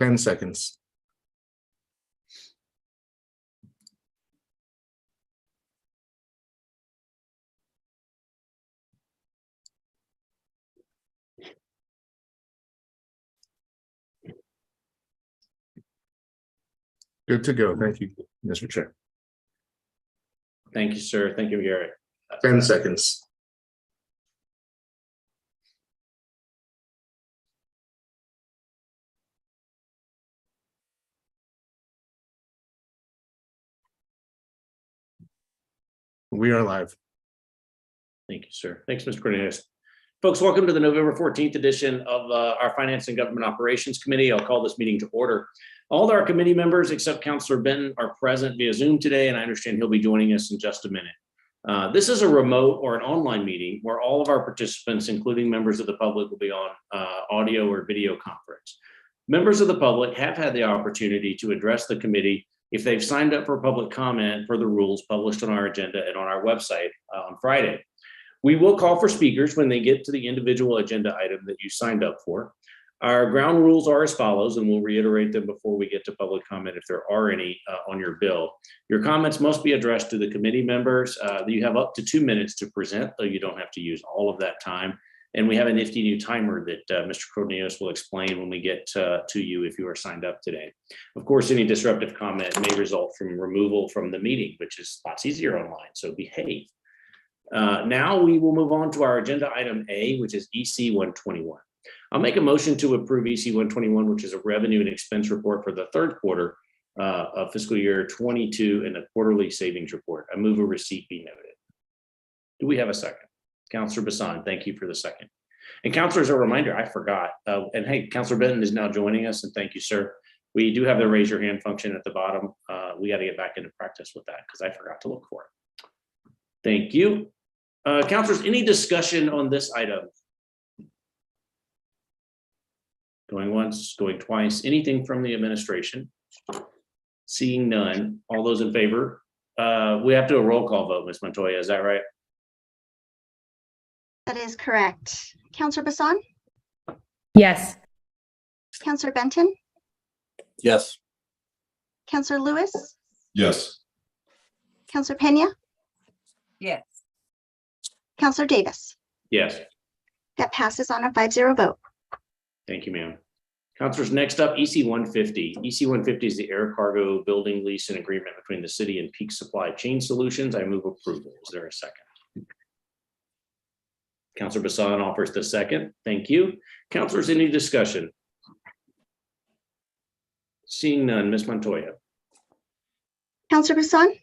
10 seconds. Good to go. Thank you, Mr. Chair. Thank you, sir. Thank you, Garrett. 10 seconds. We are live. Thank you, sir. Thanks, Mr. Cornelius. Folks, welcome to the November 14th edition of our Finance and Government Operations Committee. I'll call this meeting to order. All of our committee members, except Councilor Benton, are present via Zoom today, and I understand he'll be joining us in just a minute. This is a remote or an online meeting where all of our participants, including members of the public, will be on audio or video conference. Members of the public have had the opportunity to address the committee if they've signed up for public comment per the rules published on our agenda and on our website on Friday. We will call for speakers when they get to the individual agenda item that you signed up for. Our ground rules are as follows, and we'll reiterate them before we get to public comment if there are any on your bill. Your comments must be addressed to the committee members. You have up to 2 minutes to present, though you don't have to use all of that time. And we have a nifty new timer that Mr. Cornelius will explain when we get to you if you are signed up today. Of course, any disruptive comment may result from removal from the meeting, which is lots easier online, so behave. Now we will move on to our agenda item A, which is EC 121. I'll make a motion to approve EC 121, which is a revenue and expense report for the third quarter of fiscal year 22 and a quarterly savings report. I move a receipt be noted. Do we have a second? Councilor Bassan, thank you for the second. And councilors, a reminder, I forgot. And hey, Councilor Benton is now joining us, and thank you, sir. We do have the raise your hand function at the bottom. We got to get back into practice with that because I forgot to look for it. Thank you. Councilors, any discussion on this item? Going once, going twice, anything from the administration? Seeing none, all those in favor? We have to do a roll call vote, Ms. Montoya, is that right? That is correct. Councilor Bassan? Yes. Councilor Benton? Yes. Councilor Lewis? Yes. Councilor Pena? Yes. Councilor Davis? Yes. That passes on a 5-0 vote. Thank you, ma'am. Councilors, next up, EC 150. EC 150 is the air cargo building lease and agreement between the city and Peak Supply Chain Solutions. I move approval. Is there a second? Councilor Bassan offers the second. Thank you. Councilors, any discussion? Seeing none, Ms. Montoya. Councilor Bassan?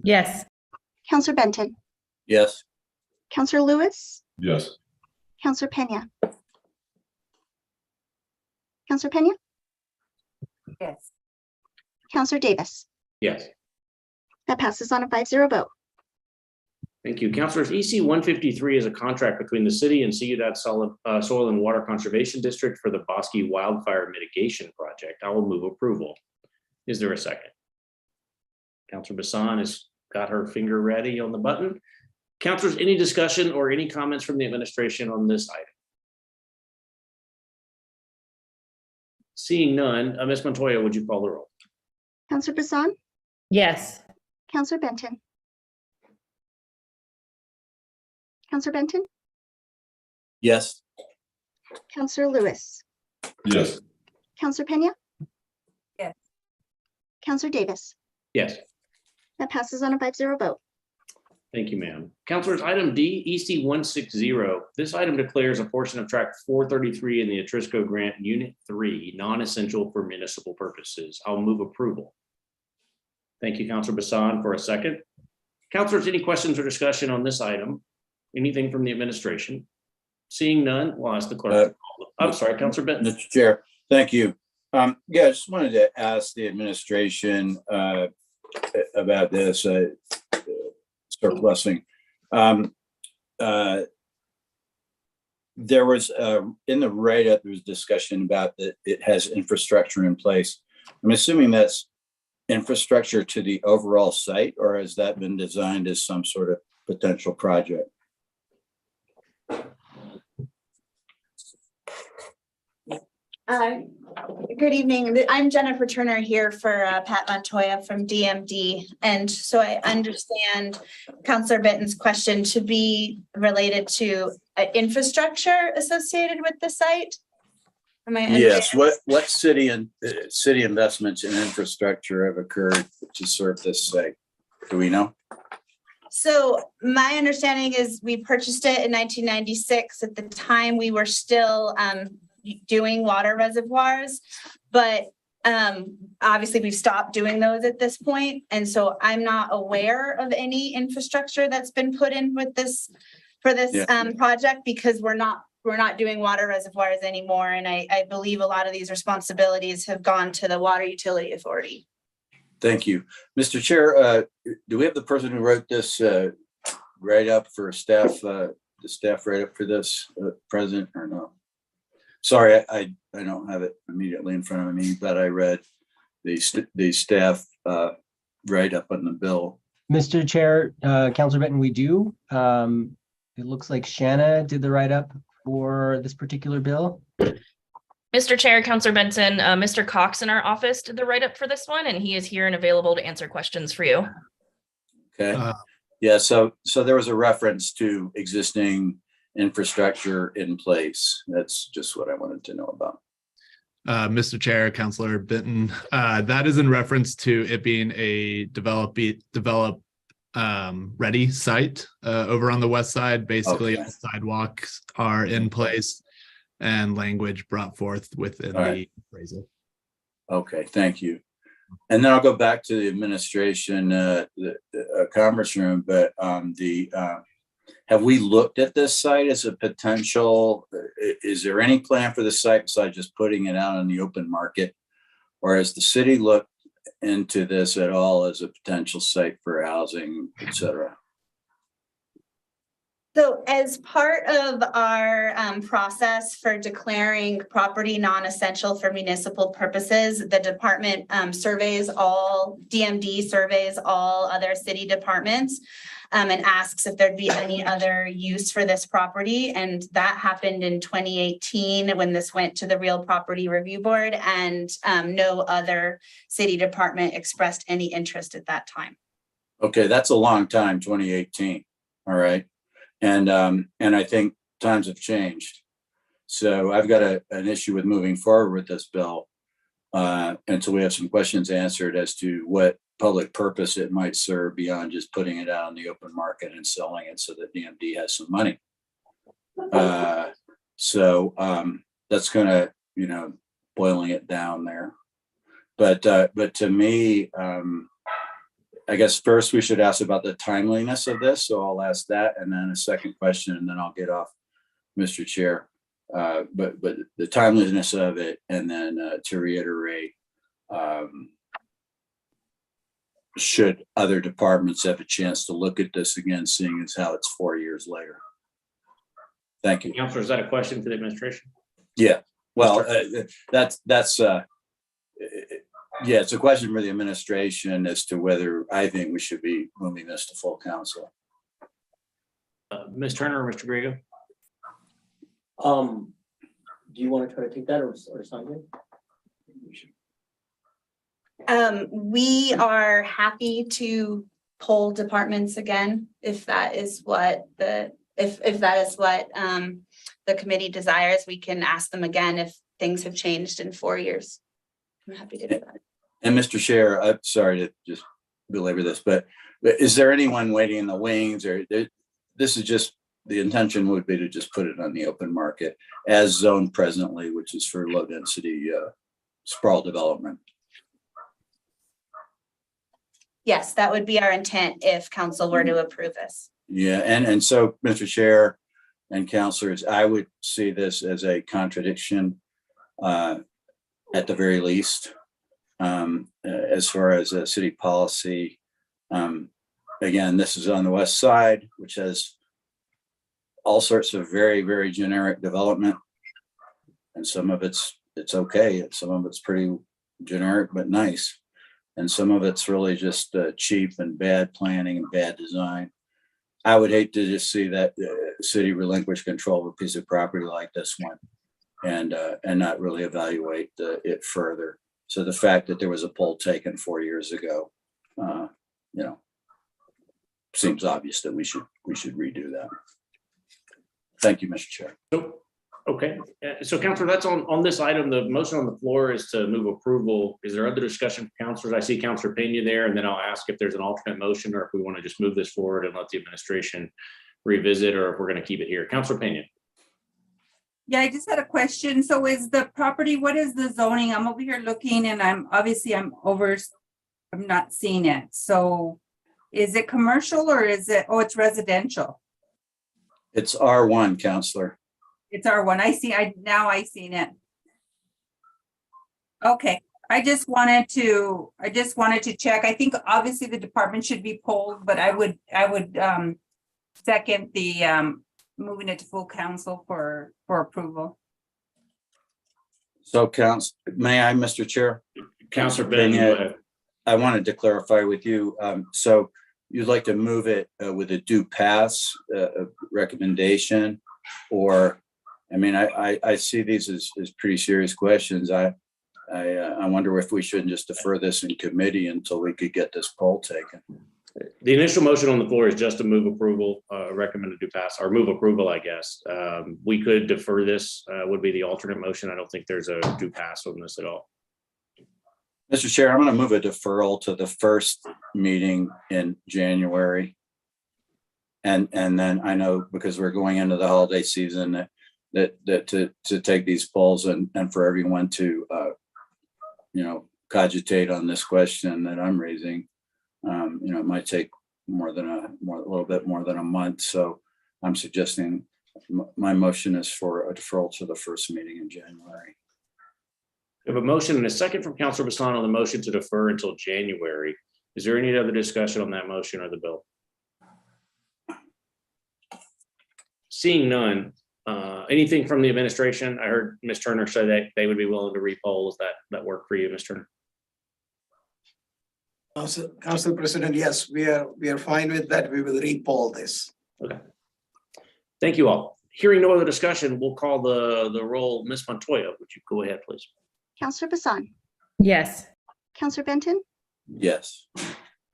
Yes. Councilor Benton? Yes. Councilor Lewis? Yes. Councilor Pena? Councilor Pena? Yes. Councilor Davis? Yes. That passes on a 5-0 vote. Thank you. Councilors, EC 153 is a contract between the city and Ciudad Soil and Water Conservation District for the Bosque Wildfire Mitigation Project. I will move approval. Is there a second? Councilor Bassan has got her finger ready on the button. Councilors, any discussion or any comments from the administration on this item? Seeing none, Ms. Montoya, would you call the roll? Councilor Bassan? Yes. Councilor Benton? Councilor Benton? Yes. Councilor Lewis? Yes. Councilor Pena? Yes. Councilor Davis? Yes. That passes on a 5-0 vote. Thank you, ma'am. Councilors, item D, EC 160. This item declares a portion of track 433 in the Atrisco Grant Unit 3 non-essential for municipal purposes. I'll move approval. Thank you, Councilor Bassan, for a second. Councilors, any questions or discussion on this item? Anything from the administration? Seeing none, we'll ask the clerk. I'm sorry, Councilor Benton. Mr. Chair, thank you. Yeah, I just wanted to ask the administration about this surplusing. There was in the write-up, there was discussion about that it has infrastructure in place. I'm assuming that's infrastructure to the overall site, or has that been designed as some sort of potential project? Good evening. I'm Jennifer Turner here for Pat Montoya from DMD. And so I understand Counselor Benton's question to be related to infrastructure associated with the site. Am I Yes, understanding? what city and city investments in infrastructure have occurred to serve this site? Do we know? So my understanding is we purchased it in 1996. At the time, we were still doing water reservoirs, but obviously we've stopped doing those at this point. And so I'm not aware of any infrastructure that's been put in with this for this project because we're not doing water reservoirs anymore. And I believe a lot of these responsibilities have gone to the Water Utility Authority. Thank you. Mr. Chair, do we have the person who wrote this write-up for staff, the staff write-up for this present or no? Sorry, I don't have it immediately in front of me, but I read the staff write-up on the bill. Mr. Chair, Councilor Benton, we do. It looks like Shanna did the write-up for this particular bill. Mr. Chair, Councilor Benson, Mr. Cox in our office did the write-up for this one, and he is here and available to answer questions for you. Okay. Yeah, so there was a reference to existing infrastructure in place. That's just what I wanted to know about. Mr. Chair, Councilor Benton, that is in reference to it being a develop ready site over on the west side. Basically, Okay. sidewalks are in place and language brought forth within the appraisal. Okay, thank you. And then I'll go back to the administration, the conference room, but have we looked at this site as a potential? Is there any plan for the site besides just putting it out on the open market? Or has the city looked into this at all as a potential site for housing, et cetera? So as part of our process for declaring property non-essential for municipal purposes, the department DMD surveys all other city departments and asks if there'd be any other use for this property. And that happened in 2018 when this went to the Real Property Review Board, and no other city department expressed any interest at that time. Okay, that's a long time, 2018. All right. And I think times have changed. So I've got an issue with moving forward with this bill until we have some questions answered as to what public purpose it might serve beyond just putting it out on the open market and selling it so that DMD has some money. So that's kind of, boiling it down there. But to me, I guess first we should ask about the timeliness of this. So I'll ask that and then a second question, and then I'll get off, Mr. Chair. But the timeliness of it, and then to reiterate, should other departments have a chance to look at this again, seeing as how it's 4 years later? Thank you. Counselor, is that a question to the administration? Yeah, well, yeah, it's a question for the administration as to whether I think we should be moving this to full council. Ms. Turner or Mr. Grego? Do you want to try to take that or something? We are happy to poll departments again, if that is what the committee desires. We can ask them again if things have changed in 4 years. I'm happy to do that. And Mr. Chair, I'm sorry to just belabor this, but is there anyone waiting in the wings, or this is just, the intention would be to just put it on the open market as zoned presently, which is for low density sprawl development? Yes, that would be our intent if council were to approve this. Yeah, and so, Mr. Chair and councilors, I would see this as a contradiction at the very least. As far as a city policy, again, this is on the west side, which has all sorts of very, very generic development, and some of it's okay, and some of it's pretty generic but nice, and some of it's really just cheap and bad planning and bad design. I would hate to just see that city relinquish control of a piece of property like this one and not really evaluate it further. So the fact that there was a poll taken 4 years ago, seems obvious that we should redo that. Thank you, Mr. Chair. So, okay, so Counselor, that's on this item. The motion on the floor is to move approval. Is there other discussion from counselors? I see Counselor Pena there, and then I'll ask if there's an alternate motion or if we want to just move this forward and let the administration revisit, or if we're going to keep it here. Counselor Pena. Yeah, I just had a question. So is the property, what is the zoning? I'm over here looking and I'm not seeing it. So is it commercial or is it, it's residential? It's R1, Counselor. It's R1. I seen it. Okay, I just wanted to check. I think obviously the department should be polled, but I would second the moving it to full council for approval. So may I, Mr. Chair? Counselor Benton, go ahead. I wanted to clarify with you. So you'd like to move it with a due pass recommendation, or, I mean, I see these as pretty serious questions. I wonder if we shouldn't just defer this in committee until we could get this poll taken. The initial motion on the floor is just to move approval, recommended to pass, or move approval, I guess. We could defer this, would be the alternate motion. I don't think there's a due pass on this at all. Mr. Chair, I'm going to move a deferral to the first meeting in January. And then I know, because we're going into the holiday season, that to take these polls and for everyone to cogitate on this question that I'm raising. It might take a little bit more than a month. So I'm suggesting my motion is for a deferral to the first meeting in January. We have a motion and a second from Counselor Bassan on the motion to defer until January. Is there any other discussion on that motion or the bill? Seeing none, anything from the administration? I heard Ms. Turner say that they would be willing to repoll. Does that work for you, Ms. Turner? Council President, yes, we are fine with that. We will repoll this. Okay. Thank you all. Hearing no other discussion, we'll call the roll. Ms. Montoya, would you go ahead, please? Counselor Bassan, Yes. Counselor Benton, Yes.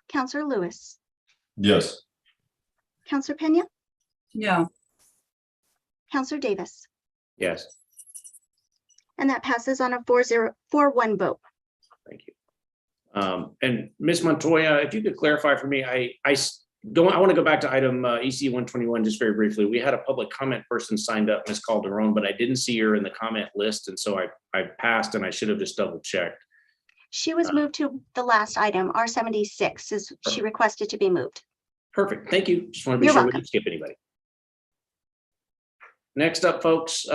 Counselor Lewis, Yes. Counselor Pena, No. Counselor Davis, Yes. and that passes on a 4-1 vote. Thank you. And Ms. Montoya, if you could clarify for me, I want to go back to item EC 121 just very briefly. We had a public comment person signed up, Ms. Calderon, but I didn't see her in the comment list. And so I passed and I should have just double checked. She was moved to the last item, R76, she requested to be moved. Perfect. Thank you. Just want to be You're sure we welcome. didn't skip anybody. Next up, folks,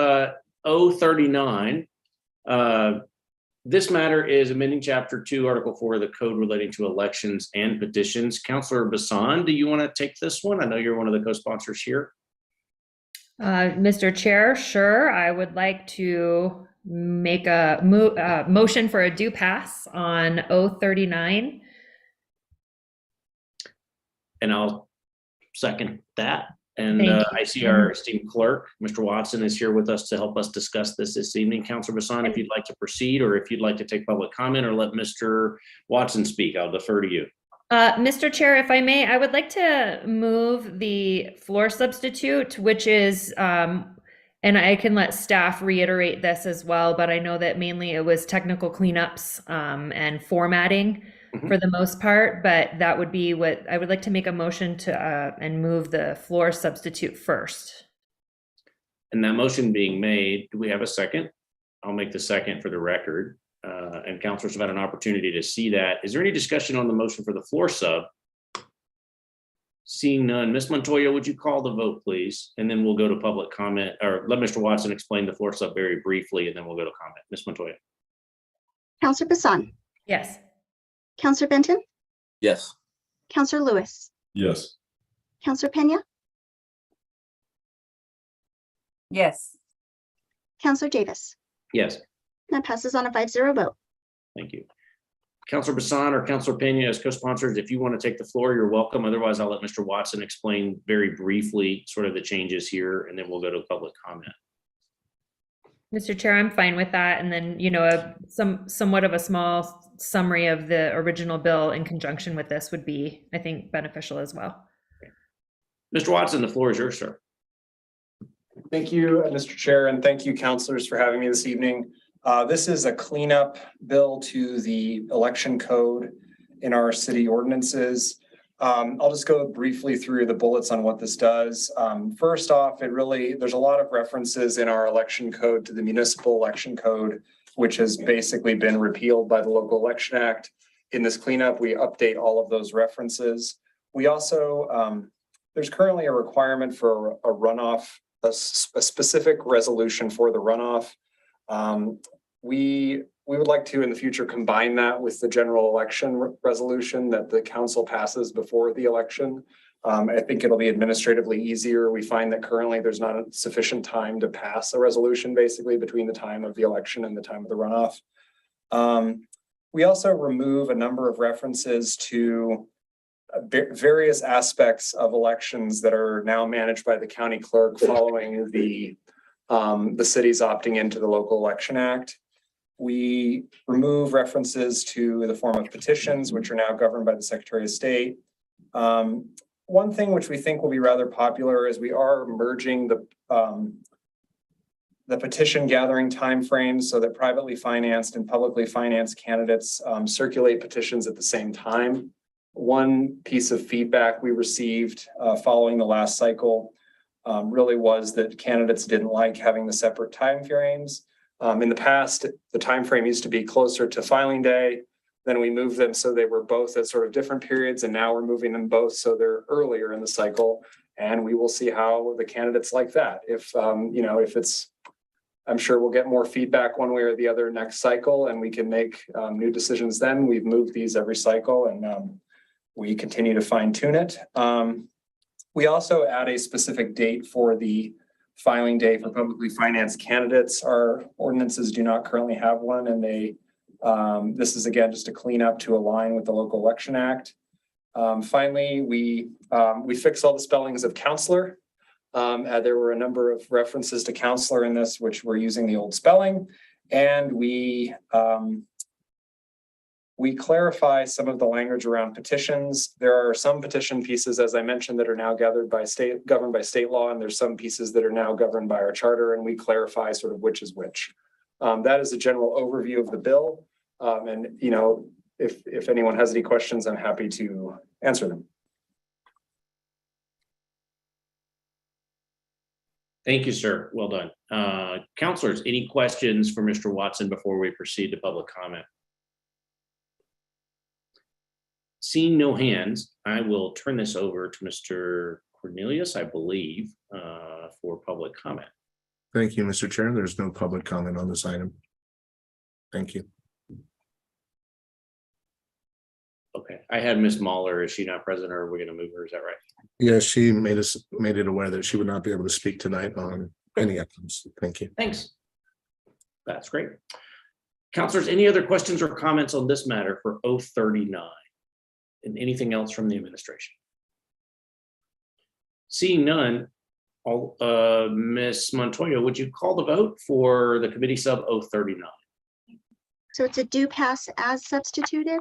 039. This matter is amending Chapter 2, Article 4 of the Code relating to elections and petitions. Counselor Bassan, do you want to take this one? I know you're one of the co-sponsors here. Mr. Chair, sure. I would like to make a motion for a due pass on 039. And I'll second that. And Thank you. I see our esteemed clerk, Mr. Watson, is here with us to help us discuss this evening. Counselor Bassan, if you'd like to proceed, or if you'd like to take public comment or let Mr. Watson speak, I'll defer to you. Mr. Chair, if I may, I would like to move the floor substitute, which is, and I can let staff reiterate this as well, but I know that mainly it was technical cleanups and formatting for the most part, but that would be what I would like to make a motion to and move the floor substitute first. And that motion being made, do we have a second? I'll make the second for the record. And counselors have had an opportunity to see that. Is there any discussion on the motion for the floor sub? Seeing none, Ms. Montoya, would you call the vote, please? And then we'll go to public comment, or let Mr. Watson explain the floor sub very briefly, and then we'll go to comment. Ms. Montoya. Counselor Bassan, Yes. Counselor Benton, Yes. Counselor Lewis, Yes. Counselor Pena, Yes. Counselor Davis. Yes. That passes on a 5-0 vote. Thank you. Counselor Bassan or Counselor Pena as co-sponsors, if you want to take the floor, you're welcome. Otherwise, I'll let Mr. Watson explain very briefly sort of the changes here, and then we'll go to public comment. Mr. Chair, I'm fine with that. And then, somewhat of a small summary of the original bill in conjunction with this would be, I think, beneficial as well. Mr. Watson, the floor is yours, sir. Thank you, Mr. Chair, and thank you, councilors, for having me this evening. This is a cleanup bill to the election code in our city ordinances. I'll just go briefly through the bullets on what this does. First off, there's a lot of references in our election code to the municipal election code, which has basically been repealed by the Local Election Act. In this cleanup, we update all of those references. We also, there's currently a requirement for a runoff, a specific resolution for the runoff. We would like to, in the future, combine that with the general election resolution that the council passes before the election. I think it'll be administratively easier. We find that currently there's not sufficient time to pass a resolution, basically, between the time of the election and the time of the runoff. We also remove a number of references to various aspects of elections that are now managed by the county clerk following the city's opting into the Local Election Act. We remove references to the form of petitions, which are now governed by the Secretary of State. One thing which we think will be rather popular is we are merging the petition gathering timeframes so that privately financed and publicly financed candidates circulate petitions at the same time. One piece of feedback we received following the last cycle really was that candidates didn't like having the separate time frames. In the past, the time frame used to be closer to filing day. Then we moved them so they were both at sort of different periods, and now we're moving them both so they're earlier in the cycle. And we will see how the candidates like that. If it's, I'm sure we'll get more feedback one way or the other next cycle, and we can make new decisions then. We've moved these every cycle, and we continue to fine tune it. We also add a specific date for the filing day for publicly financed candidates. Our ordinances do not currently have one, and this is again just a cleanup to align with the Local Election Act. Finally, we fix all the spellings of counselor. There were a number of references to counselor in this, which were using the old spelling, and we clarify some of the language around petitions. There are some petition pieces, as I mentioned, that are now governed by state law, and there's some pieces that are now governed by our charter, and we clarify sort of which is which. That is a general overview of the bill. And if anyone has any questions, I'm happy to answer them. Thank you, sir. Well done. Councilors, any questions for Mr. Watson before we proceed to public comment? Seeing no hands, I will turn this over to Mr. Cornelius, I believe, for public comment. Thank you, Mr. Chair. There's no public comment on this item. Thank you. Okay, I had Ms. Mahler. Is she not present, or are we going to move her? Is that right? Yeah, she made it aware that she would not be able to speak tonight on any items. Thank you. Thanks. That's great. Councilors, any other questions or comments on this matter for 039? And anything else from the administration? Seeing none, Ms. Montoya, would you call the vote for the committee sub 039? So it's a do pass as substituted.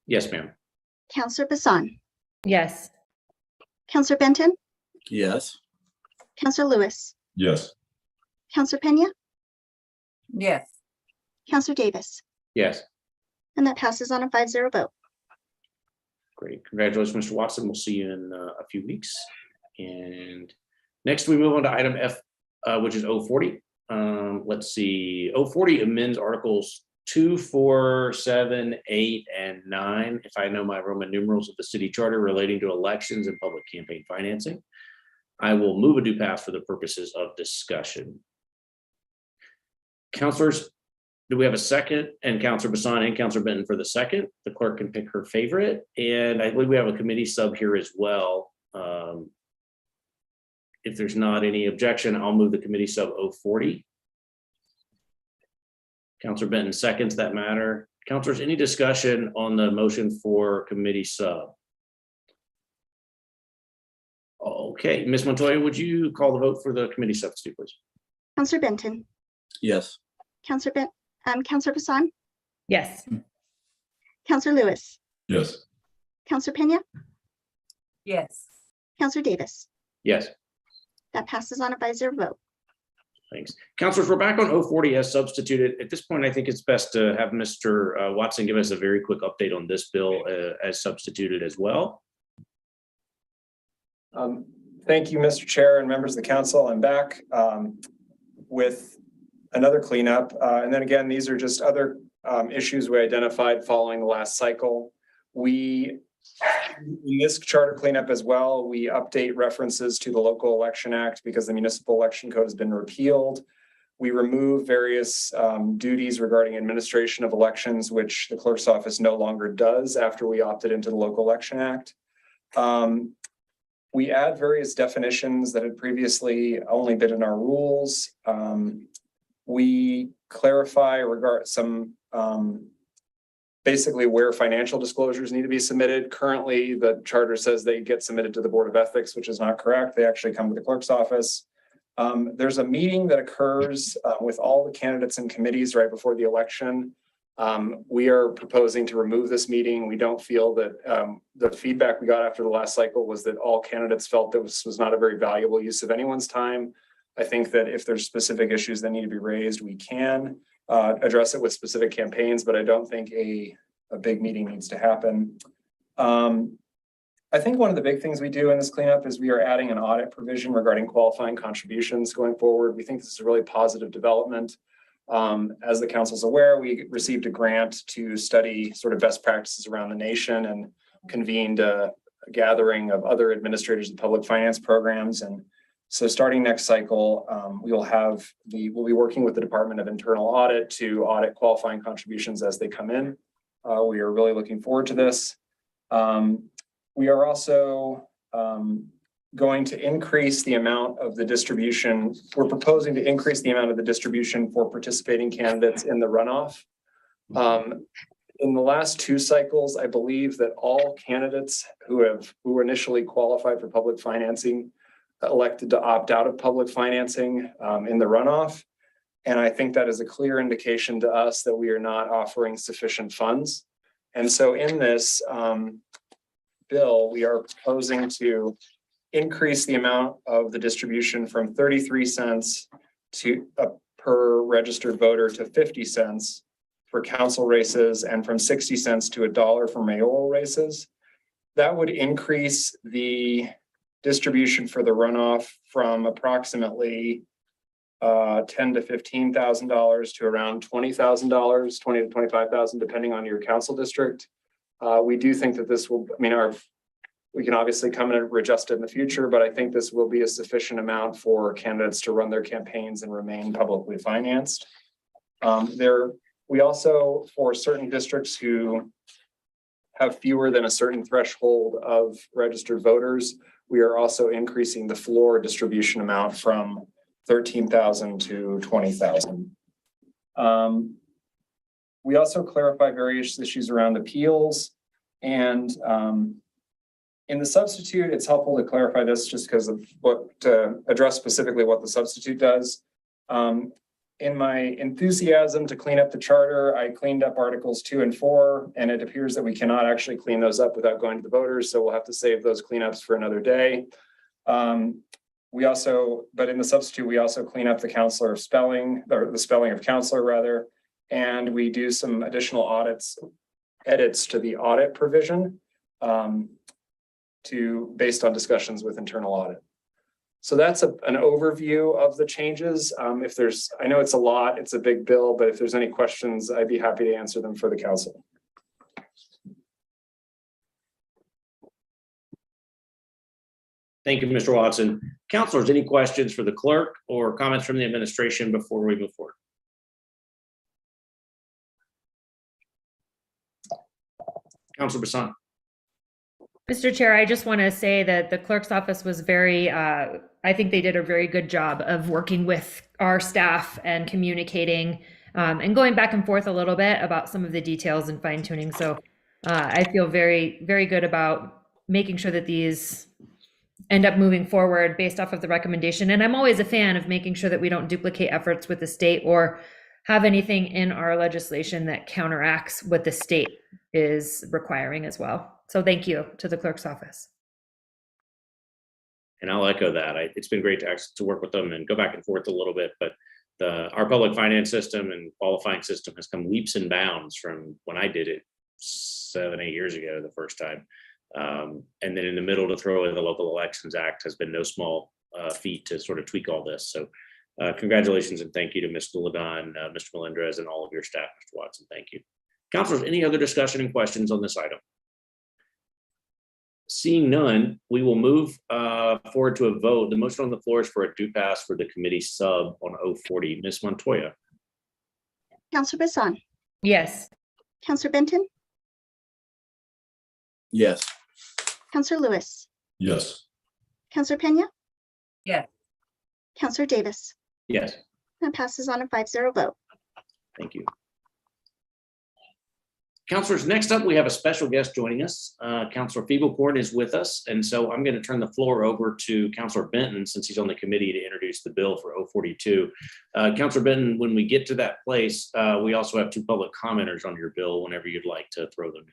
Yes, ma'am. Counselor Bassan, Yes. Counselor Benton, Yes. Counselor Lewis, Yes. Counselor Pena, Yes. Counselor Davis, Yes. and that passes on a 5-0 vote. Great. Congratulations, Mr. Watson. We'll see you in a few weeks. And next we move on to item F, which is 040. Let's see. 040 amends Articles 2, 4, 7, 8, and 9, if I know my Roman numerals of the city charter relating to elections and public campaign financing. I will move a do pass for the purposes of discussion. Councilors, do we have a second? And Counselor Bassan and Counselor Benton for the second. The clerk can pick her favorite. And I believe we have a committee sub here as well. If there's not any objection, I'll move the committee sub 040. Counselor Benton seconds that matter. Councilors, any discussion on the motion for committee sub? Okay, Ms. Montoya, would you call the vote for the committee substitute, please? Counselor Benton, Yes. Counselor Bassan, Yes. Counselor Lewis, Yes. Counselor Pena, Yes. Counselor Davis. Yes. That passes on a 5-0 vote. Thanks. Counselors, we're back on 040 as substituted. At this point, I think it's best to have Mr. Watson give us a very quick update on this bill as substituted as well. Thank you, Mr. Chair and members of the council. I'm back with another cleanup. And then again, these are just other issues we identified following the last cycle. In this charter cleanup as well, we update references to the Local Election Act because the Municipal Election Code has been repealed. We remove various duties regarding administration of elections, which the clerk's office no longer does after we opted into the Local Election Act. We add various definitions that had previously only been in our rules. We clarify basically where financial disclosures need to be submitted. Currently, the charter says they get submitted to the Board of Ethics, which is not correct. They actually come to the clerk's office. There's a meeting that occurs with all the candidates and committees right before the election. We are proposing to remove this meeting. We don't feel that the feedback we got after the last cycle was that all candidates felt that this was not a very valuable use of anyone's time. I think that if there's specific issues that need to be raised, we can address it with specific campaigns, but I don't think a big meeting needs to happen. I think one of the big things we do in this cleanup is we are adding an audit provision regarding qualifying contributions going forward. We think this is a really positive development. As the council's aware, we received a grant to study sort of best practices around the nation and convened a gathering of other administrators of public finance programs. And so starting next cycle, we'll be working with the Department of Internal Audit to audit qualifying contributions as they come in. We are really looking forward to this. We are also going to increase the amount of the distribution. We're proposing to increase the amount of the distribution for participating candidates in the runoff. In the last 2 cycles, I believe that all candidates who initially qualified for public financing elected to opt out of public financing in the runoff. And I think that is a clear indication to us that we are not offering sufficient funds. And so in this bill, we are proposing to increase the amount of the distribution from 33 cents per registered voter to 50 cents for council races and from 60 cents to $1 for mayoral races. That would increase the distribution for the runoff from approximately $10,000 to $15,000 to around $20,000, $20,000 to $25,000, depending on your council district. We do think that this will, we can obviously come and readjust it in the future, but I think this will be a sufficient amount for candidates to run their campaigns and remain publicly financed. We also, for certain districts who have fewer than a certain threshold of registered voters, we are also increasing the floor distribution amount from 13,000 to 20,000. We also clarify various issues around appeals, and in the substitute, it's helpful to clarify this just because of to address specifically what the substitute does. In my enthusiasm to clean up the charter, I cleaned up Articles 2 and 4, and it appears that we cannot actually clean those up without going to the voters, so we'll have to save those cleanups for another day. But in the substitute, we also clean up the counselor spelling, or the spelling of counselor rather, and we do some additional edits to the audit provision based on discussions with internal audit. So that's an overview of the changes. I know it's a lot, it's a big bill, but if there's any questions, I'd be happy to answer them for the council. Thank you, Mr. Watson. Councilors, any questions for the clerk or comments from the administration before we move forward? Councilor Bassan. Mr. Chair, I just want to say that the clerk's office was I think they did a very good job of working with our staff and communicating and going back and forth a little bit about some of the details and fine tuning. So I feel very, very good about making sure that these end up moving forward based off of the recommendation. And I'm always a fan of making sure that we don't duplicate efforts with the state or have anything in our legislation that counteracts what the state is requiring as well. So thank you to the clerk's office. And I'll echo that. It's been great to work with them and go back and forth a little bit, but our public finance system and qualifying system has come leaps and bounds from when I did it 7-8 years ago the first time. And then in the middle to throw in the Local Elections Act has been no small feat to sort of tweak all this. So congratulations and thank you to Mr. Ladon, Mr. Melendrez, and all of your staff, Mr. Watson. Thank you. Councilors, any other discussion and questions on this item? Seeing none, we will move forward to a vote. The motion on the floor is for a due pass for the committee sub on 040. Ms. Montoya. Counselor Bassan, Yes. Counselor Benton, Yes. Counselor Lewis, Yes. Counselor Pena, Yes. Counselor Davis. Yes, That passes on a 5-0 vote. thank you. Councilors, next up, we have a special guest joining us. Councilor Feeblecorn is with us, and so I'm going to turn the floor over to Councilor Benton since he's on the committee to introduce the bill for 042. Councilor Benton, when we get to that place, we also have 2 public commenters on your bill whenever you'd like to throw them in.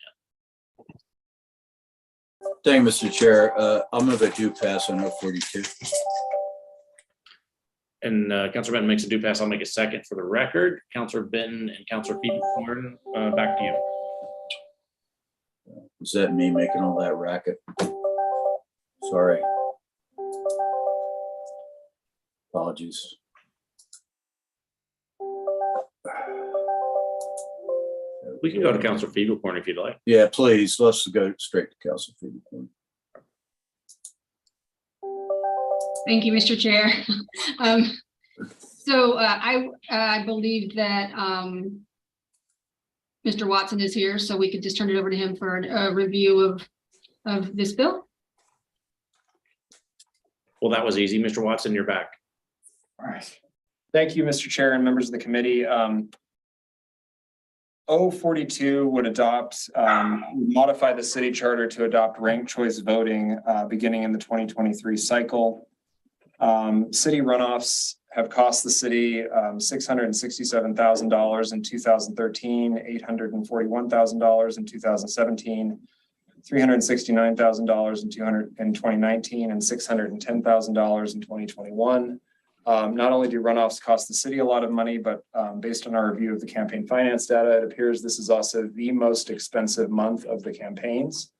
Thank you, Mr. Chair. I'll move a due pass on 042. And Councilor Benton makes a due pass. I'll make a second for the record. Councilor Benton and Councilor Feeblecorn, back to you. Is that me making all that racket? Sorry. Apologies. We can go to Councilor Feeblecorn if you'd like. Yeah, please. Let's go straight to Council Feeblecorn. Thank you, Mr. Chair. So I believe that Mr. Watson is here, so we could just turn it over to him for a review of this bill. Well, that was easy. Mr. Watson, you're back. All right. Thank you, Mr. Chair and members of the committee. 042 would modify the city charter to adopt ranked choice voting beginning in the 2023 cycle. City runoffs have cost the city $667,000 in 2013, $841,000 in 2017, $369,000 in 2019, and $610,000 in 2021. Not only do runoffs cost the city a lot of money, but based on our review of the campaign finance data, it appears this is also the most expensive month of the campaigns.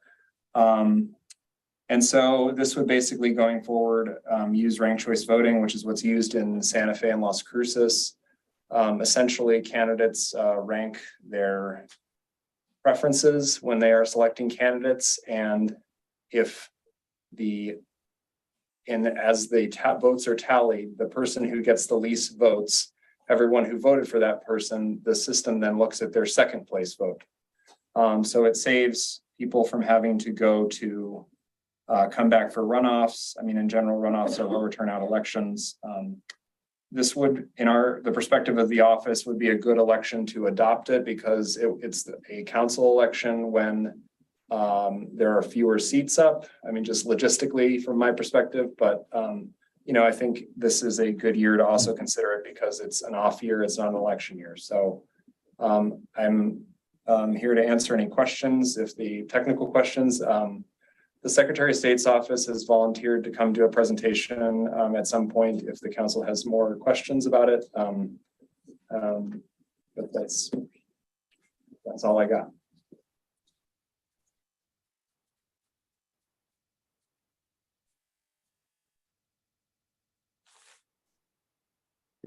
And so this would basically going forward use ranked choice voting, which is what's used in Santa Fe and Las Cruces. Essentially, candidates rank their preferences when they are selecting candidates, and if as the votes are tallied, the person who gets the least votes, everyone who voted for that person, the system then looks at their second place vote. So it saves people from having to go to come back for runoffs. I mean, in general, runoffs are lower turnout elections. This would, in the perspective of the office, would be a good election to adopt it because it's a council election when there are fewer seats up. I mean, just logistically from my perspective, but I think this is a good year to also consider it because it's an off year, it's not an election year. So I'm here to answer any questions. If the technical questions, the Secretary of State's office has volunteered to come do a presentation at some point if the council has more questions about it. But that's all I got.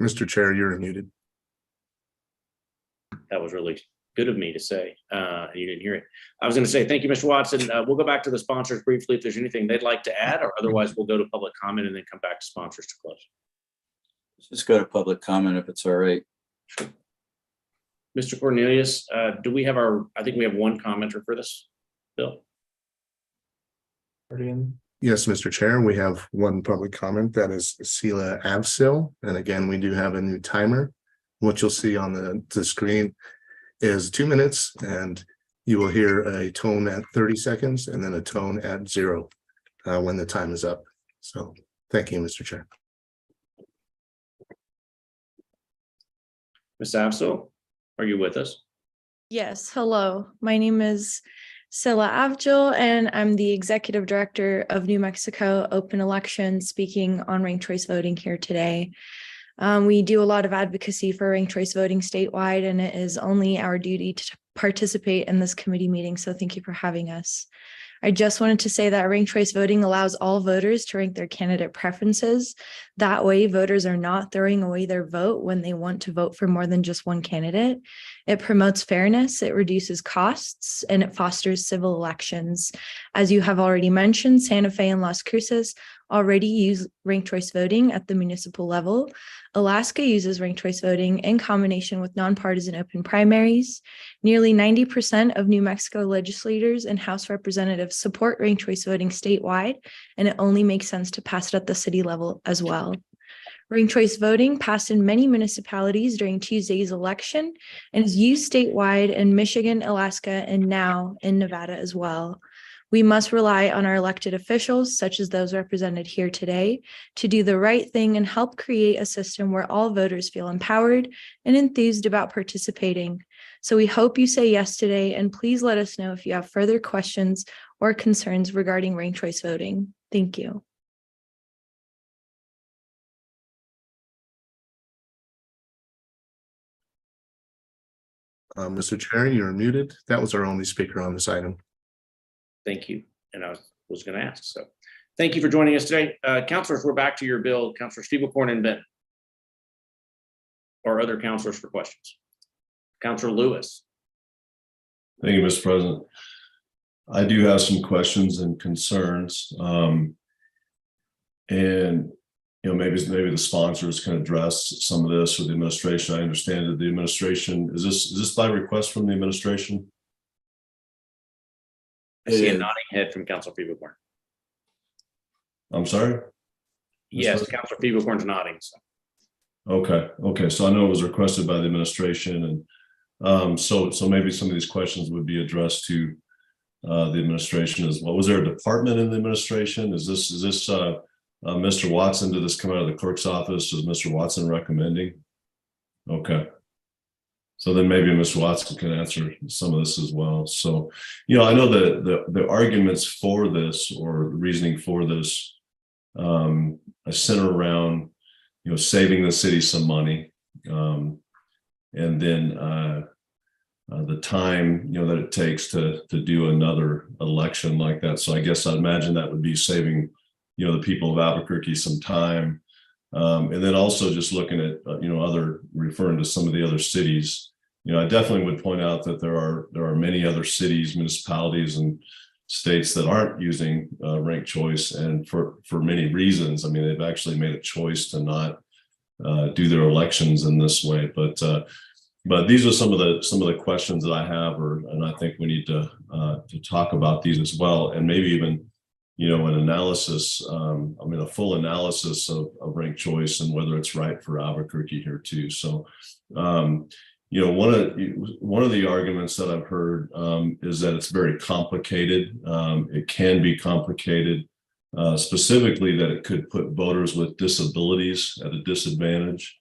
Mr. Chair, you're muted. That was really good of me to say. You didn't hear it. I was going to say, thank you, Mr. Watson. We'll go back to the sponsors briefly if there's anything they'd like to add, or otherwise we'll go to public comment and then come back to sponsors to close. Let's just go to public comment if it's all right. Mr. Cornelius, do we have I think we have one commenter for this bill. Yes, Mr. Chair, we have one public comment. That is Sela Avsil. And again, we do have a new timer. What you'll see on the screen is 2 minutes, and you will hear a tone at 30 seconds and then a tone at 0 when the time is up. So thank you, Mr. Chair. Ms. Avsil, are you with us? Yes, hello. My name is Scylla Avgil, and I'm the Executive Director of New Mexico Open Elections, speaking on ranked choice voting here today. We do a lot of advocacy for ranked choice voting statewide, and it is only our duty to participate in this committee meeting, so thank you for having us. I just wanted to say that ranked choice voting allows all voters to rank their candidate preferences. That way, voters are not throwing away their vote when they want to vote for more than just one candidate. It promotes fairness, it reduces costs, and it fosters civil elections. As you have already mentioned, Santa Fe and Las Cruces already use ranked choice voting at the municipal level. Alaska uses ranked choice voting in combination with nonpartisan open primaries. Nearly 90% of New Mexico legislators and House representatives support ranked choice voting statewide, and it only makes sense to pass it at the city level as well. Ranked choice voting passed in many municipalities during Tuesday's election and is used statewide in Michigan, Alaska, and now in Nevada as well. We must rely on our elected officials, such as those represented here today, to do the right thing and help create a system where all voters feel empowered and enthused about participating. So we hope you say yes today, and please let us know if you have further questions or concerns regarding ranked choice voting. Thank you. Mr. Chair, you're muted. That was our only speaker on this item. Thank you. And I was going to ask. So thank you for joining us today. Councilors, we're back to your bill. Councilor Stievelkorn and Benton. Or other councilors for questions. Councilor Lewis. Thank you, Mr. President. I do have some questions and concerns. And maybe the sponsors can address some of this with the administration. I understand that the administration, is this by request from the administration? I see a nodding head from Councilor Stievelkorn. I'm sorry? Yes, Councilor Stievelkorn's nodding. So. Okay. So I know it was requested by the administration, and so maybe some of these questions would be addressed to the administration as well. Was there a department in the administration? Is this Mr. Watson? Did this come out of the clerk's office? Is Mr. Watson recommending? Okay. So then maybe Mr. Watson can answer some of this as well. So, I know that the arguments for this or the reasoning for this center around, saving the city some money, and then the time, that it takes to do another election like that. So I guess I'd imagine that would be saving, the people of Albuquerque some time. And then also just looking at, referring to some of the other cities, I definitely would point out that there are many other cities, municipalities, and states that aren't using ranked choice, and for many reasons. I mean, they've actually made a choice to not do their elections in this way. But these are some of the questions that I have, and I think we need to talk about these as well, and maybe even an analysis, a full analysis of ranked choice and whether it's right for Albuquerque here too. So, one of the arguments that I've heard is that it's very complicated. It can be complicated, specifically that it could put voters with disabilities at a disadvantage.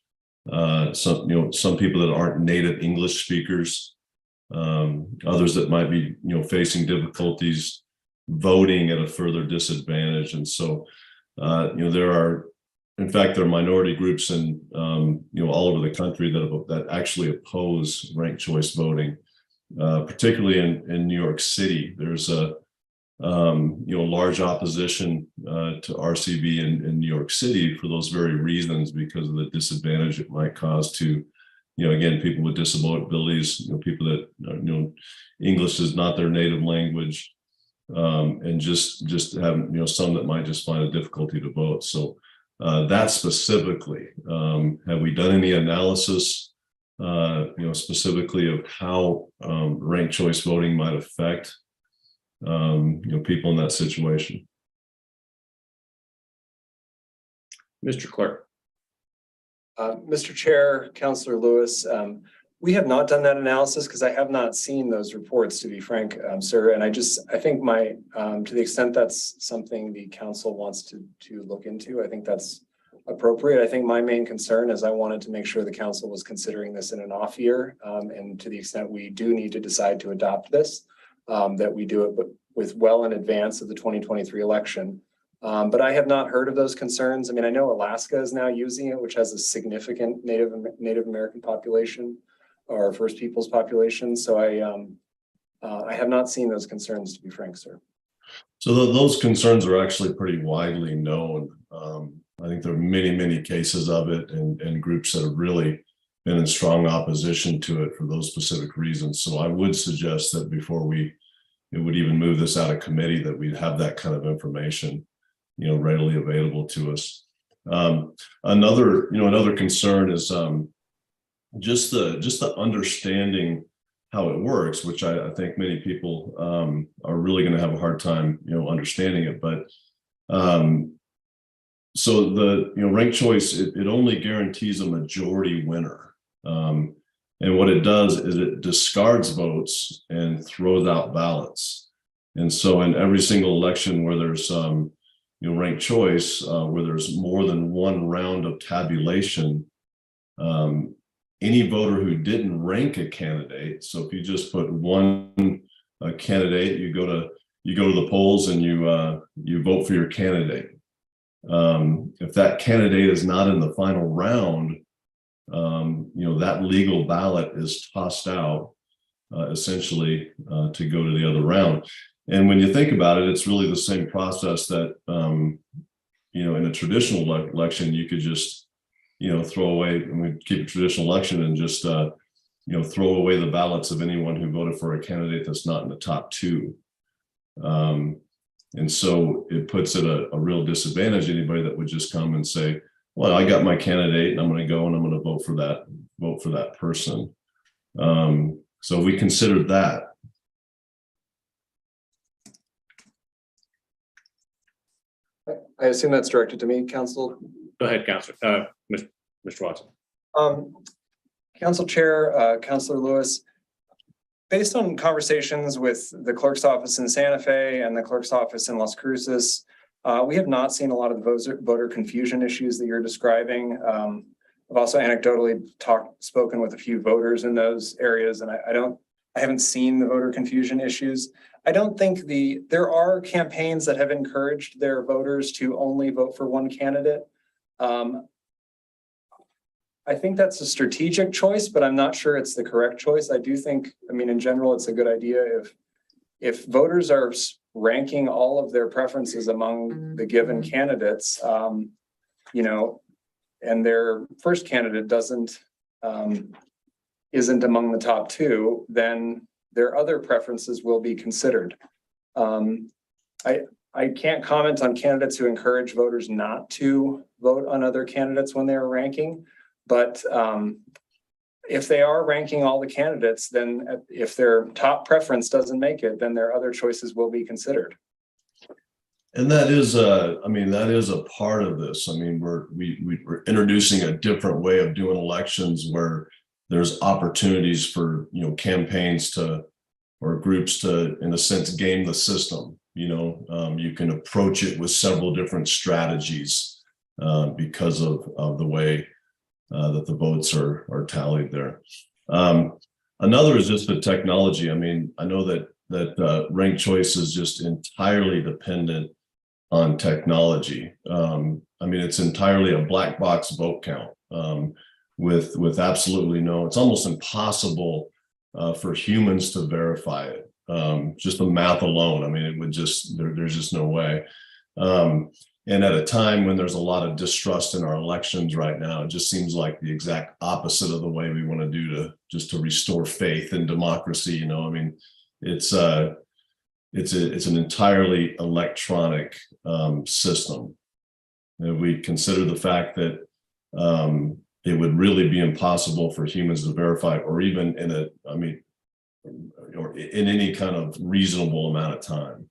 Some people that aren't native English speakers, others that might be facing difficulties voting at a further disadvantage. And so there are minority groups in all over the country that actually oppose ranked choice voting, particularly in New York City. There's a large opposition to RCV in New York City for those very reasons, because of the disadvantage it might cause to, again, people with disabilities, people that English is not their native language, and just have some that might just find a difficulty to vote. So that specifically, have we done any analysis, specifically of how ranked choice voting might affect people in that situation? Mr. Clerk. Mr. Chair, Councilor Lewis, We have not done that analysis because I have not seen those reports, to be frank, sir. And I think to the extent that's something the council wants to look into, I think that's appropriate. I think my main concern is I wanted to make sure the council was considering this in an off year. And to the extent we do need to decide to adopt this, that we do it with well in advance of the 2023 election. But I have not heard of those concerns. I mean, I know Alaska is now using it, which has a significant Native American population or First Peoples population. So I have not seen those concerns, to be frank, sir. So those concerns are actually pretty widely known. I think there are many cases of it and groups that have really been in strong opposition to it for those specific reasons. So I would suggest that before it would even move this out of committee, that we'd have that kind of information, readily available to us. Another concern is just the understanding how it works, which I think many people are really going to have a hard time, understanding it. But so the ranked choice, it only guarantees a majority winner, and what it does is it discards votes and throws out ballots. And so in every single election where there's ranked choice, where there's more than one round of tabulation, any voter who didn't rank a candidate, so if you just put one candidate, you go to the polls and you vote for your candidate. If that candidate is not in the final round, that legal ballot is tossed out, essentially, to go to the other round. And when you think about it, it's really the same process that, in a traditional election, you could just, throw away, and we keep a traditional election and just, throw away the ballots of anyone who voted for a candidate that's not in the top two. And so it puts at a real disadvantage anybody that would just come and say, well, I got my candidate and I'm going to go and I'm going to vote for that person. So we considered that. I assume that's directed to me, Council. Go ahead, Councilor, Mr. Watson. Council Chair, Councilor Lewis, based on conversations with the clerk's office in Santa Fe and the clerk's office in Las Cruces, we have not seen a lot of the voter confusion issues that you're describing. I've also anecdotally spoken with a few voters in those areas, and I haven't seen the voter confusion issues. I don't think there are campaigns that have encouraged their voters to only vote for one candidate. I think that's a strategic choice, but I'm not sure it's the correct choice. I do think, in general, it's a good idea if voters are ranking all of their preferences among the given candidates, and their first candidate isn't among the top two, then their other preferences will be considered. I can't comment on candidates who encourage voters not to vote on other candidates when they're ranking, but if they are ranking all the candidates, then if their top preference doesn't make it, then their other choices will be considered. And that is a part of this. We're introducing a different way of doing elections where there's opportunities for, campaigns or groups to, in a sense, game the system. You can approach it with several different strategies because of the way that the votes are tallied there. Another is just the technology. I know that ranked choice is just entirely dependent on technology. It's entirely a black box vote count with absolutely it's almost impossible for humans to verify it. Just the math alone, it would just, there's just no way. And at a time when there's a lot of distrust in our elections right now, it just seems like the exact opposite of the way we want to do to restore faith in democracy. It's an entirely electronic system. And we consider the fact that it would really be impossible for humans to verify, or even or in any kind of reasonable amount of time.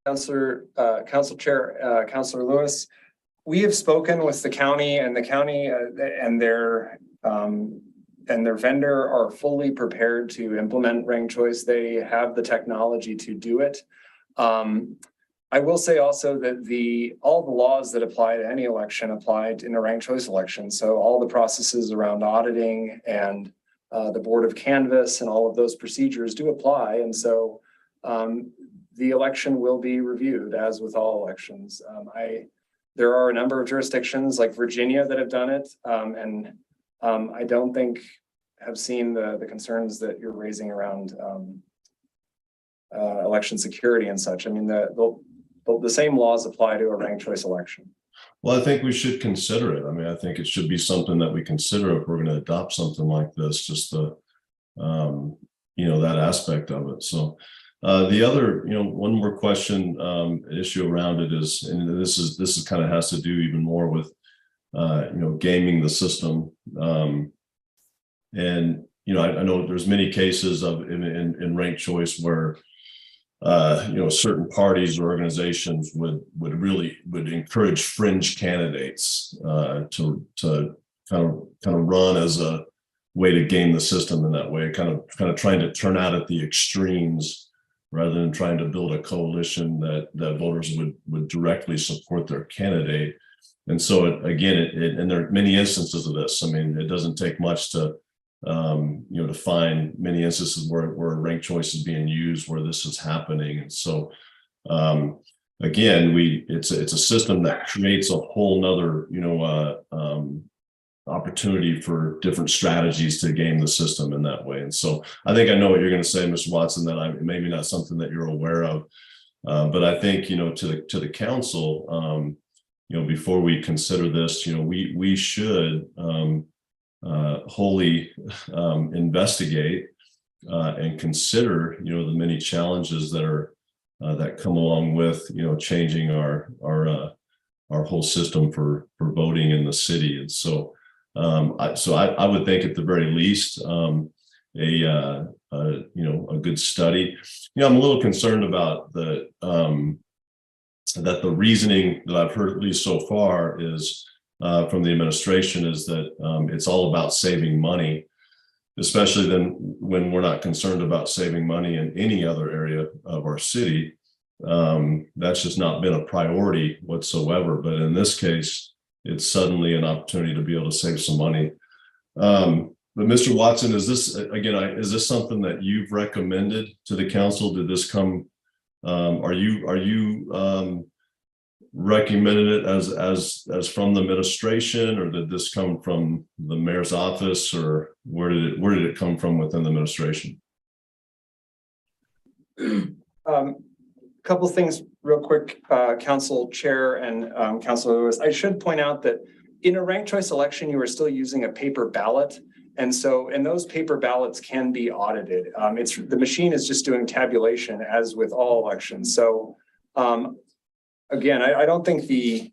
Council Chair, Councilor Lewis, We have spoken with the county, and the county and their vendor are fully prepared to implement ranked choice. They have the technology to do it. I will say also that all the laws that apply to any election applied in a ranked choice election. So all the processes around auditing and the board of canvass and all of those procedures do apply. And so the election will be reviewed as with all elections. There are a number of jurisdictions like Virginia that have done it. I don't think have seen the concerns that you're raising around election security and such. I mean, the same laws apply to a ranked choice election. Well, I think we should consider it. I mean, I think it should be something that we consider if we're going to adopt something like this, just the, that aspect of it. So the other, one more question, issue around it is, and this is kind of has to do even more with, gaming the system. I know there's many cases of in ranked choice where, certain parties or organizations would encourage fringe candidates to kind of run as a way to game the system in that way, kind of trying to turn out at the extremes rather than trying to build a coalition that voters would directly support their candidate. And so again, and there are many instances of this. I mean, it doesn't take much to to find many instances where ranked choice is being used, where this is happening. And so, again, it's a system that creates a whole nother, opportunity for different strategies to game the system in that way. And so I think I know what you're going to say, Mr. Watson, that maybe not something that you're aware of, but I think, to the council, before we consider this, we should, wholly investigate and consider the many challenges that come along with changing our whole system for voting in the city. And so I would think at the very least a good study. I'm a little concerned about that the reasoning that I've heard, at least so far, is from the administration, is that it's all about saving money, especially then when we're not concerned about saving money in any other area of our city. That's just not been a priority whatsoever. But in this case, it's suddenly an opportunity to be able to save some money. But Mr. Watson, is this something that you've recommended to the council? Did this come? Are you recommended it as from the administration, or did this come from the mayor's office, or where did it come from within the administration? Couple things real quick, Council Chair and Councilor Lewis. I should point out that in a ranked choice election, you are still using a paper ballot. And those paper ballots can be audited. The machine is just doing tabulation as with all elections. So again, I don't think the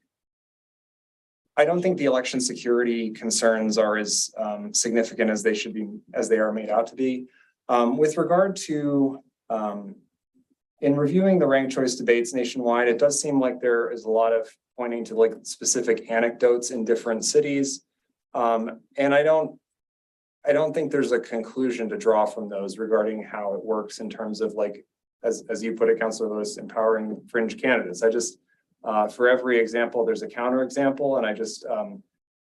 election security concerns are as significant as they should be, as they are made out to be. With regard to in reviewing the ranked choice debates nationwide, it does seem like there is a lot of pointing to like specific anecdotes in different cities. And I don't think there's a conclusion to draw from those regarding how it works in terms of, like, as you put it, Councilor Lewis, empowering fringe candidates. I just, for every example, there's a counterexample, and I just,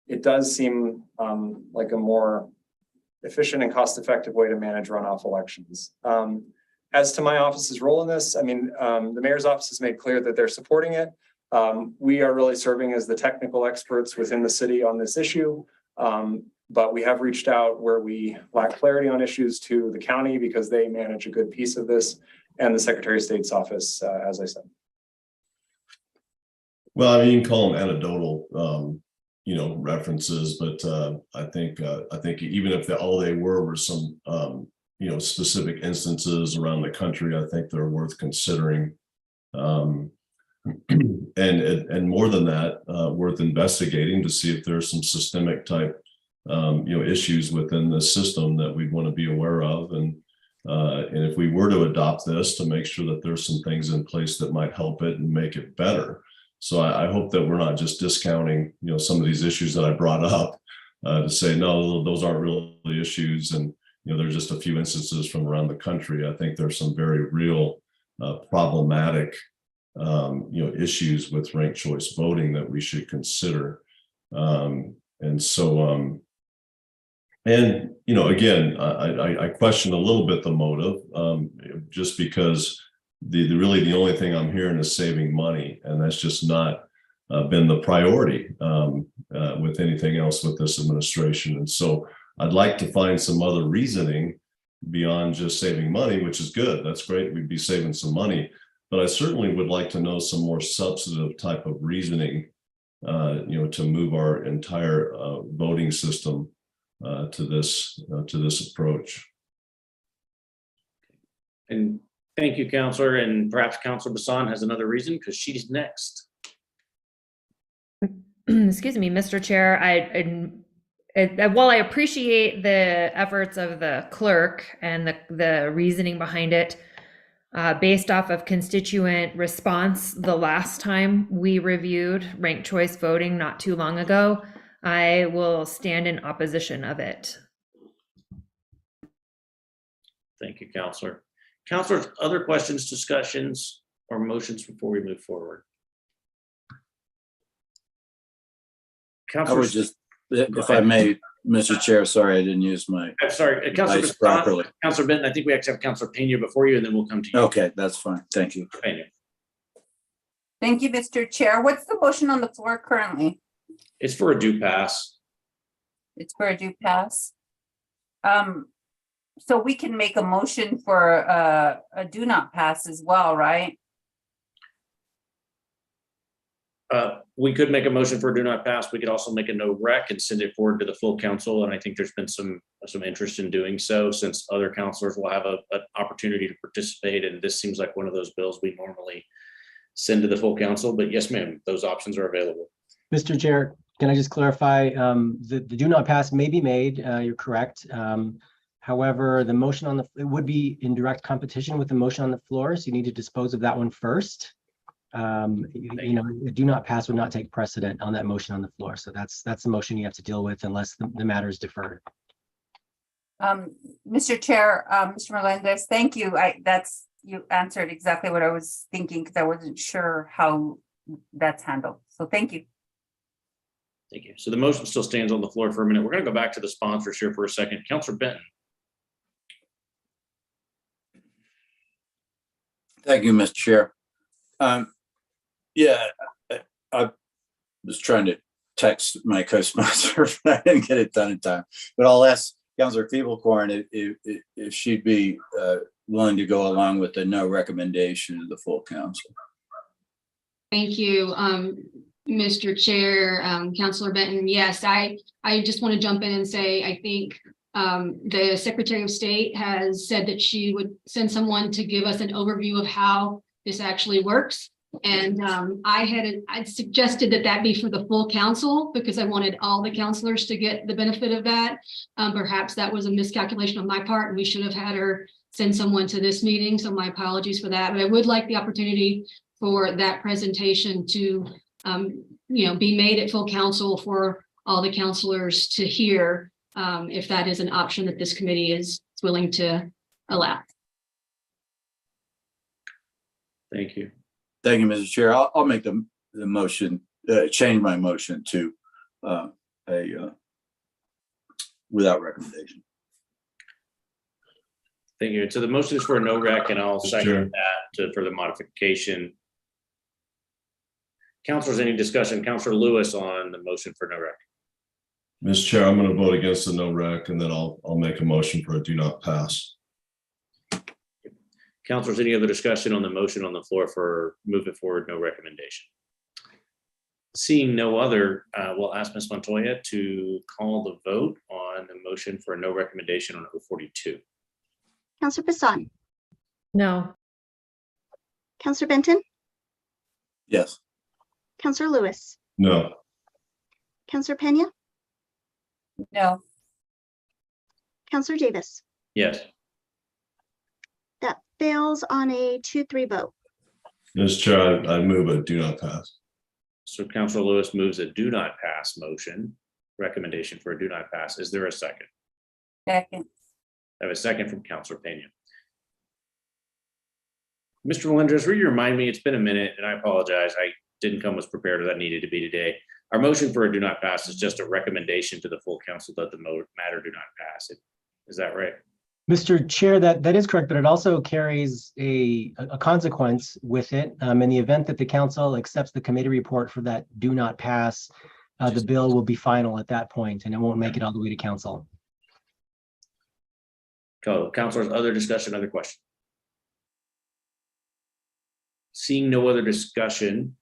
it does seem like a more efficient and cost-effective way to manage runoff elections. As to my office's role in this, I mean, the mayor's office has made clear that they're supporting it. We are really serving as the technical experts within the city on this issue. But we have reached out where we lack clarity on issues to the county, because they manage a good piece of this, and the Secretary of State's office, as I said. Well, I mean, you can call them anecdotal, references, but I think even if all they were some, specific instances around the country, I think they're worth considering. And more than that, worth investigating to see if there's some systemic type issues within the system that we'd want to be aware of, and if we were to adopt this, to make sure that there's some things in place that might help it and make it better. So I hope that we're not just discounting, some of these issues that I brought up to say, no, those aren't really issues. And, there's just a few instances from around the country. I think there's some very real problematic, issues with ranked choice voting that we should consider. Again, I question a little bit the motive, just because really the only thing I'm hearing is saving money, and that's just not been the priority with anything else with this administration. And so I'd like to find some other reasoning beyond just saving money, which is good. That's great. We'd be saving some money, but I certainly would like to know some more substantive type of reasoning, to move our entire voting system to this approach. And thank you, Counselor. And perhaps Counselor Bassan has another reason because she's next. Excuse me, Mr. Chair. While I appreciate the efforts of the clerk and the reasoning behind it, based off of constituent response the last time we reviewed ranked choice voting not too long ago, I will stand in opposition of it. Thank you, Counselor. Counselors, other questions, discussions, or motions before we move forward? I Counselor, would just, if I may, Mr. Chair, sorry, I didn't use my I'm sorry, Counselor device Bassan, properly. Counselor Benton, I think we actually have Counselor Pena before you, and then we'll come to you. Okay, that's fine. Thank you. Pena. Thank you, Mr. Chair. What's the motion on the floor currently? It's for a due pass. It's for a due pass. So we can make a motion for a do not pass as well, right? We could make a motion for a do not pass. We could also make a no rec and send it forward to the full council. And I think there's been some interest in doing so, since other councilors will have an opportunity to participate. And this seems like one of those bills we normally send to the full council. But yes, ma'am, those options are available. Mr. Chair, can I just clarify, the do not pass may be made, you're correct. However, the motion it would be in direct competition with the motion on the floor, so you need to dispose of that one first. The do not pass would not take precedent on that motion on the floor. So that's the motion you have to deal with unless the matter is deferred. Mr. Chair, Mr. Melendez, thank you. You answered exactly what I was thinking, because I wasn't sure how that's handled. So thank you. Thank you. So the motion still stands on the floor for a minute. We're going to go back to the sponsors here for a second. Counselor Benton. Thank you, Mr. Chair. I was trying to text my co-sponsor, but I didn't get it done in time. But I'll ask Councilor Feeblecorn if she'd be willing to go along with the no recommendation of the full council. Thank you, Mr. Chair, Councilor Benton. Yes, I just want to jump in and say, I think the Secretary of State has said that she would send someone to give us an overview of how this actually works. And I'd suggested that be for the full council, because I wanted all the councilors to get the benefit of that. Perhaps that was a miscalculation on my part, and we should have had her send someone to this meeting. So my apologies for that, but I would like the opportunity for that presentation to be made at full council for all the councilors to hear, if that is an option that this committee is willing to allow. Thank you. Thank you, Mr. Chair. I'll make the motion, change my motion to without recommendation. Thank you. So the motion is for a no rec, and I'll second that for the modification. Councilors, any discussion? Councilor Lewis on the motion for no rec. Mr. Chair, I'm going to vote against the no rec, and then I'll make a motion for a do not pass. Councilors, any other discussion on the motion on the floor for move it forward, no recommendation? Seeing no other, we'll ask Ms. Montoya to call the vote on the motion for a no recommendation on 042. Counselor Bassan, No. Counselor Benton, Yes. Counselor Lewis, No. Counselor Pena, No. Counselor Davis. Yes. That fails on a 2-3 vote. Mr. Chair, I move a do not pass. So Counselor Lewis moves a do not pass motion, recommendation for a do not pass. Is there a second? Second. I have a second from Counselor Pena. Mr. Melendez, will you remind me, it's been a minute and I apologize. I didn't come as prepared as I needed to be today. Our motion for a do not pass is just a recommendation to the full council that the matter do not pass. Is that right? Mr. Chair, that is correct, but it also carries a consequence with it. In the event that the council accepts the committee report for that do not pass, the bill will be final at that point and it won't make it all the way to council. Councilors, other discussion, other question? Seeing no other discussion,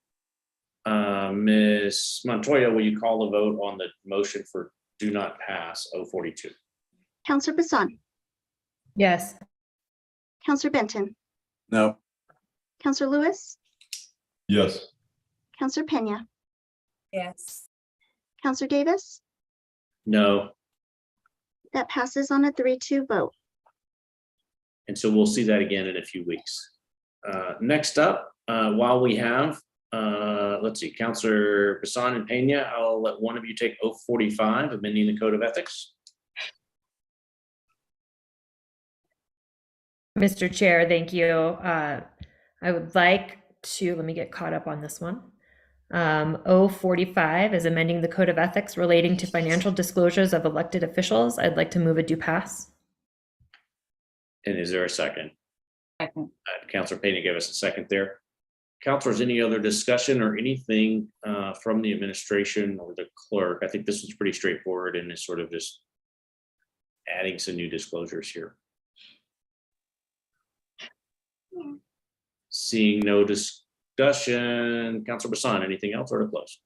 Ms. Montoya, will you call the vote on the motion for do not pass 042? Counselor Bassan, Yes. Counselor Benton, No. Counselor Lewis, Yes. Counselor Pena, Yes. Counselor Davis. No. That passes on a 3-2 vote. And so we'll see that again in a few weeks. Next up, while we have, let's see, Counselor Bassan and Pena, I'll let one of you take 045, amending the Code of Ethics. Mr. Chair, thank you. I would like to, let me get caught up on this one. 045 is amending the Code of Ethics relating to financial disclosures of elected officials. I'd like to move a do pass. And is there a second? Second. Counselor Pena gave us a second there. Counselors, any other discussion or anything from the administration or the clerk? I think this was pretty straightforward and is sort of just adding some new disclosures here. Seeing no discussion, Counselor Bassan, anything else or to close?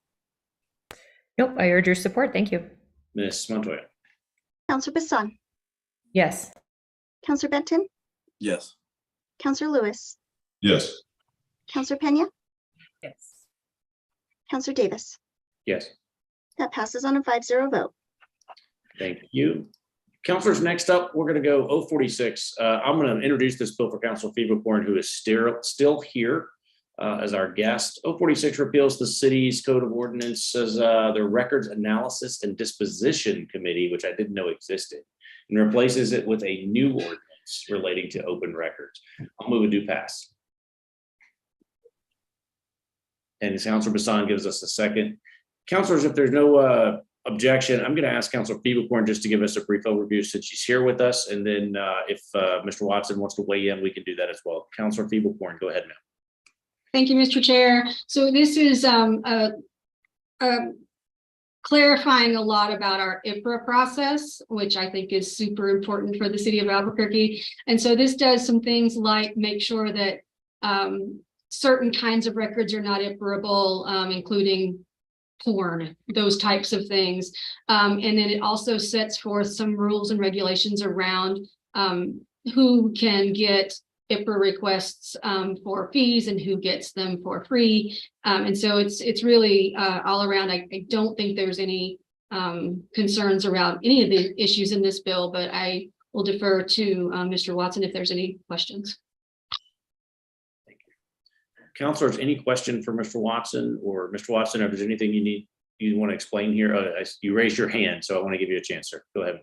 Nope, I urge your support. Thank you. Ms. Montoya. Counselor Bassan, Yes. Counselor Benton, Yes. Counselor Lewis, Yes. Counselor Pena, Yes. Counselor Davis. Yes, That passes on a 5-0 vote. thank you. Counselors, next up, we're going to go 046. I'm going to introduce this bill for Counselor Fevercorn, who is still here as our guest. 046 repeals the city's code of ordinances, their records analysis and disposition committee, which I didn't know existed, and replaces it with a new ordinance relating to open records. I'll move a do pass. And Counselor Bassan gives us a second. Counselors, if there's no objection, I'm going to ask Counselor Fevercorn just to give us a brief overview since she's here with us. And then if Mr. Watson wants to weigh in, we can do that as well. Counselor Fevercorn, go ahead now. Thank you, Mr. Chair. So this is clarifying a lot about our IPRA process, which I think is super important for the city of Albuquerque. And so this does some things like make sure that certain kinds of records are not IPRA-able, including porn, those types of things. And then it also sets forth some rules and regulations around who can get IPRA requests for fees and who gets them for free. And so it's really all around. I don't think there's any concerns around any of the issues in this bill, but I will defer to Mr. Watson if there's any questions. Counselors, any question for Mr. Watson or Mr. Watson, if there's anything you want to explain here? You raised your hand, so I want to give you a chance, sir. Go ahead.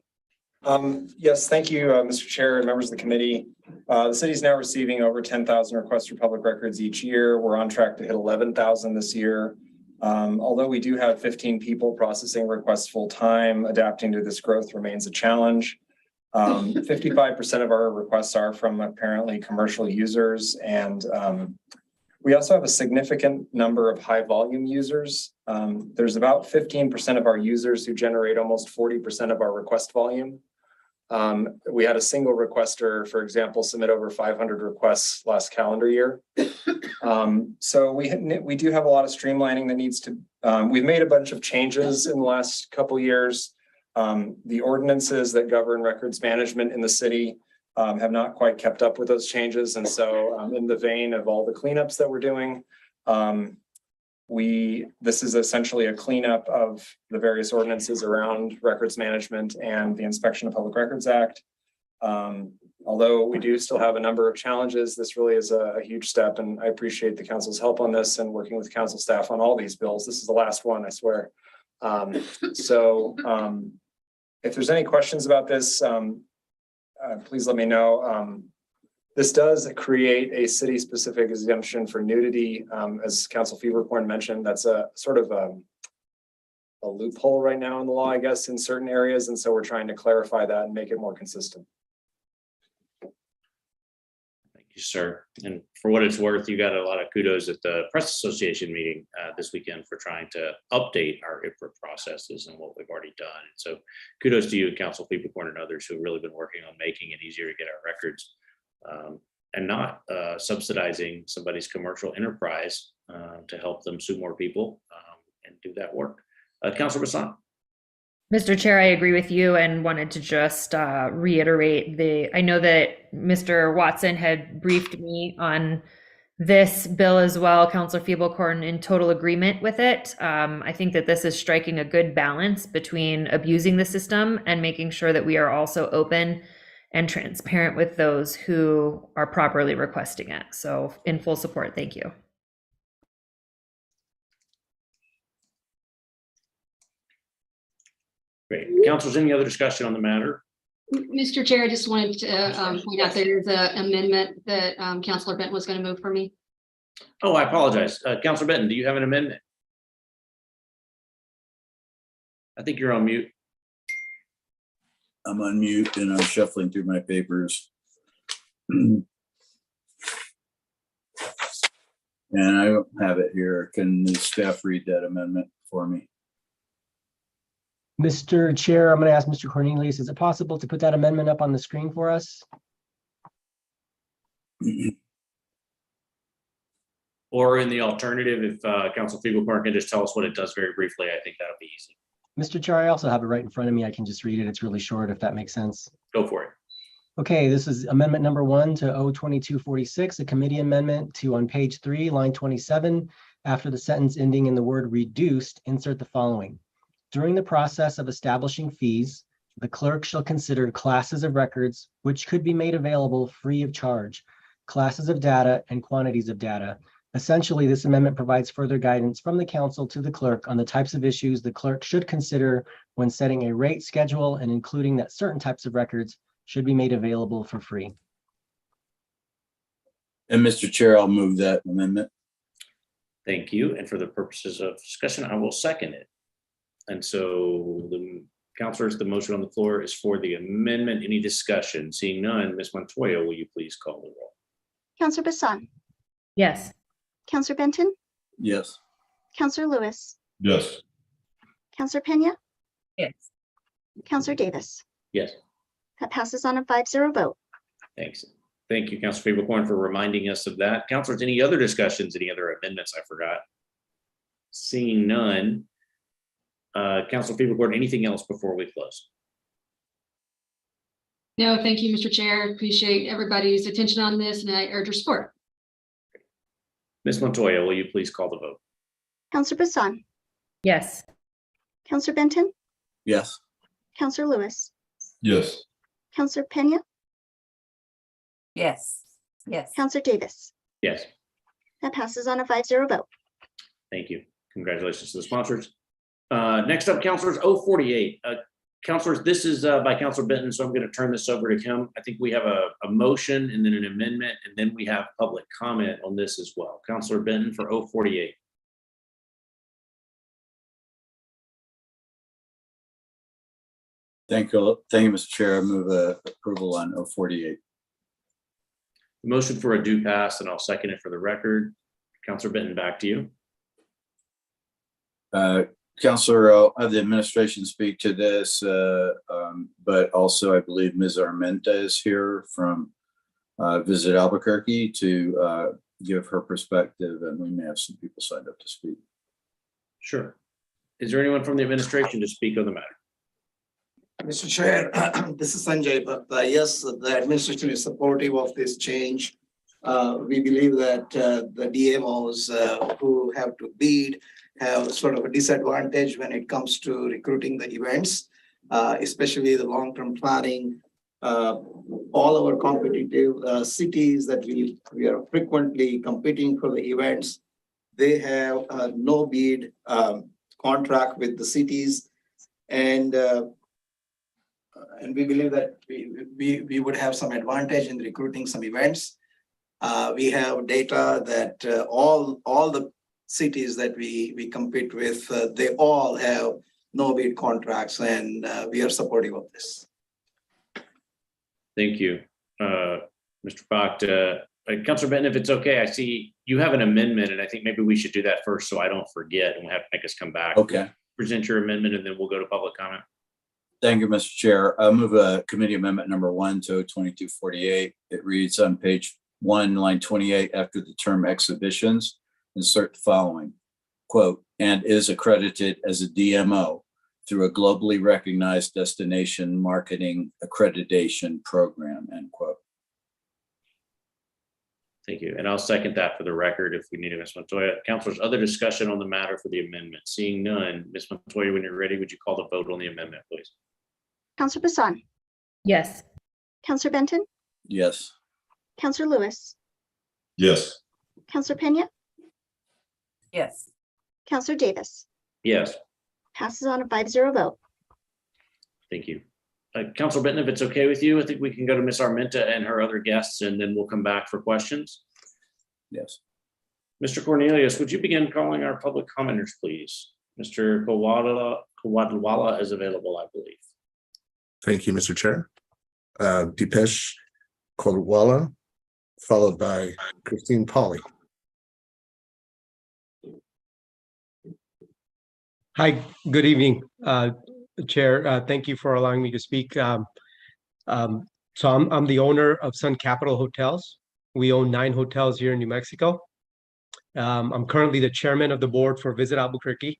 Yes, thank you, Mr. Chair and members of the committee. The city is now receiving over 10,000 requests for public records each year. We're on track to hit 11,000 this year. Although we do have 15 people processing requests full time, adapting to this growth remains a challenge. 55% of our requests are from apparently commercial users, and we also have a significant number of high volume users. There's about 15% of our users who generate almost 40% of our request volume. We had a single requester, for example, submit over 500 requests last calendar year. So we do have a lot of streamlining that needs to, we've made a bunch of changes in the last couple of years. The ordinances that govern records management in the city have not quite kept up with those changes. And so in the vein of all the cleanups that we're doing, this is essentially a cleanup of the various ordinances around records management and the Inspection of Public Records Act. Although we do still have a number of challenges, this really is a huge step, and I appreciate the council's help on this and working with council staff on all these bills. This is the last one, I swear. If there's any questions about this, please let me know. This does create a city-specific exemption for nudity. As Council Fevercorn mentioned, that's a sort of a loophole right now in the law, I guess, in certain areas. And so we're trying to clarify that and make it more consistent. Thank you, sir. And for what it's worth, you got a lot of kudos at the Press Association meeting this weekend for trying to update our IPRA processes and what we've already done. And so kudos to you, Council Fevercorn, and others who have really been working on making it easier to get our records. And not subsidizing somebody's commercial enterprise to help them sue more people and do that work. Councilor Bassan. Mr. Chair, I agree with you and wanted to just reiterate I know that Mr. Watson had briefed me on this bill as well, Councilor Fevercorn, in total agreement with it. I think that this is striking a good balance between abusing the system and making sure that we are also open and transparent with those who are properly requesting it. So in full support, thank you. Great. Councilors, any other discussion on the matter? Mr. Chair, I just wanted to point out there's an amendment that Councilor Benton was going to move for me. Oh, I apologize. Councilor Benton, do you have an amendment? I think you're on mute. I'm on mute and I'm shuffling through my papers. And I don't have it here. Can the staff read that amendment for me? Mr. Chair, I'm going to ask Mr. Cornelius, is it possible to put that amendment up on the screen for us? Or in the alternative, if Council Fevercorn can just tell us what it does very briefly, I think that'll be easy. Mr. Chair, I also have it right in front of me. I can just read it. It's really short, if that makes sense. Go for it. Okay, this is amendment number 1 to O2246, a committee amendment to, on page 3, line 27, after the sentence ending in the word reduced, insert the following. During the process of establishing fees, the clerk shall consider classes of records which could be made available free of charge, classes of data, and quantities of data. Essentially, this amendment provides further guidance from the council to the clerk on the types of issues the clerk should consider when setting a rate schedule and including that certain types of records should be made available for free. And Mr. Chair, I'll move that amendment. Thank you. And for the purposes of discussion, I will second it. And so the councilors, the motion on the floor is for the amendment. Any discussion? Seeing none, Ms. Montoya, will you please call the roll? Councilor Bassan, Yes. Councilor Benton, Yes. Councilor Lewis, Yes. Councilor Pena, Yes. Councilor Davis. Yes. That passes on a 5-0 vote. Thanks. Thank you, Councilor Fevercorn, for reminding us of that. Councilors, any other discussions, any other amendments I forgot? Seeing none. Councilor Fevercorn, anything else before we close? No, thank you, Mr. Chair. Appreciate everybody's attention on this, and I urge your support. Ms. Montoya, will you please call the vote? Councilor Bassan, Yes. Councilor Benton, Yes. Councilor Lewis, Yes. Councilor Pena, Yes. Yes. Councilor Davis. Yes. That passes on a 5-0 vote. Thank you. Congratulations to the sponsors. Next up, councilors, 048. Councilors, this is by Councilor Benton, so I'm going to turn this over to him. I think we have a motion and then an amendment, and then we have public comment on this as well. Councilor Benton for 048. Thank you, Mr. Chair. I move approval on 048. Motion for a due pass, and I'll second it for the record. Councilor Benton, back to you. Councilor, I'll have the administration speak to this, but also I believe Ms. Armenta is here from Visit Albuquerque to give her perspective, and we may have some people signed up to speak. Sure. Is there anyone from the administration to speak on the matter? Mr. Chair, this is Sanjay, but yes, the administration is supportive of this change. We believe that the DMOs who have to bid have sort of a disadvantage when it comes to recruiting the events, especially the long-term planning all our competitive cities that we are frequently competing for the events, they have a no bid contract with the cities, and we believe that we would have some advantage in recruiting some events. We have data that all the cities that we compete with, they all have no bid contracts, and we are supportive of this. Thank you, Mr. Vogt. Councilor Benton, if it's okay, I see you have an amendment, and I think maybe we should do that first so I don't forget, and we'll have to make us come back. Okay. Present your amendment, and then we'll go to public comment. Thank you, Mr. Chair. I move a committee amendment number 1 to 2248. It reads on page 1, line 28, after the term exhibitions, insert the following, quote, and is accredited as a DMO through a globally recognized destination marketing accreditation program, end quote. Thank you. And I'll second that for the record if we need it, Ms. Montoya. Councilors, other discussion on the matter for the amendment? Seeing none, Ms. Montoya, when you're ready, would you call the vote on the amendment, please? Counselor Bassan, Yes. Counselor Benton, Yes. Counselor Lewis, Yes. Counselor Pena, Yes. Counselor Davis. Yes, Passes on a 5-0 vote. thank you. Councilor Benton, if it's okay with you, I think we can go to Ms. Armenta and her other guests, and then we'll come back for questions. Yes. Mr. Cornelius, would you begin calling our public commenters, please? Mr. Kawadlawala is available, I believe. Thank you, Mr. Chair. Dipesh Kodwala, followed by Christine Pauley. Hi, good evening, Chair. Thank you for allowing me to speak. So I'm the owner of Sun Capital Hotels. We own 9 hotels here in New Mexico. I'm currently the chairman of the board for Visit Albuquerque.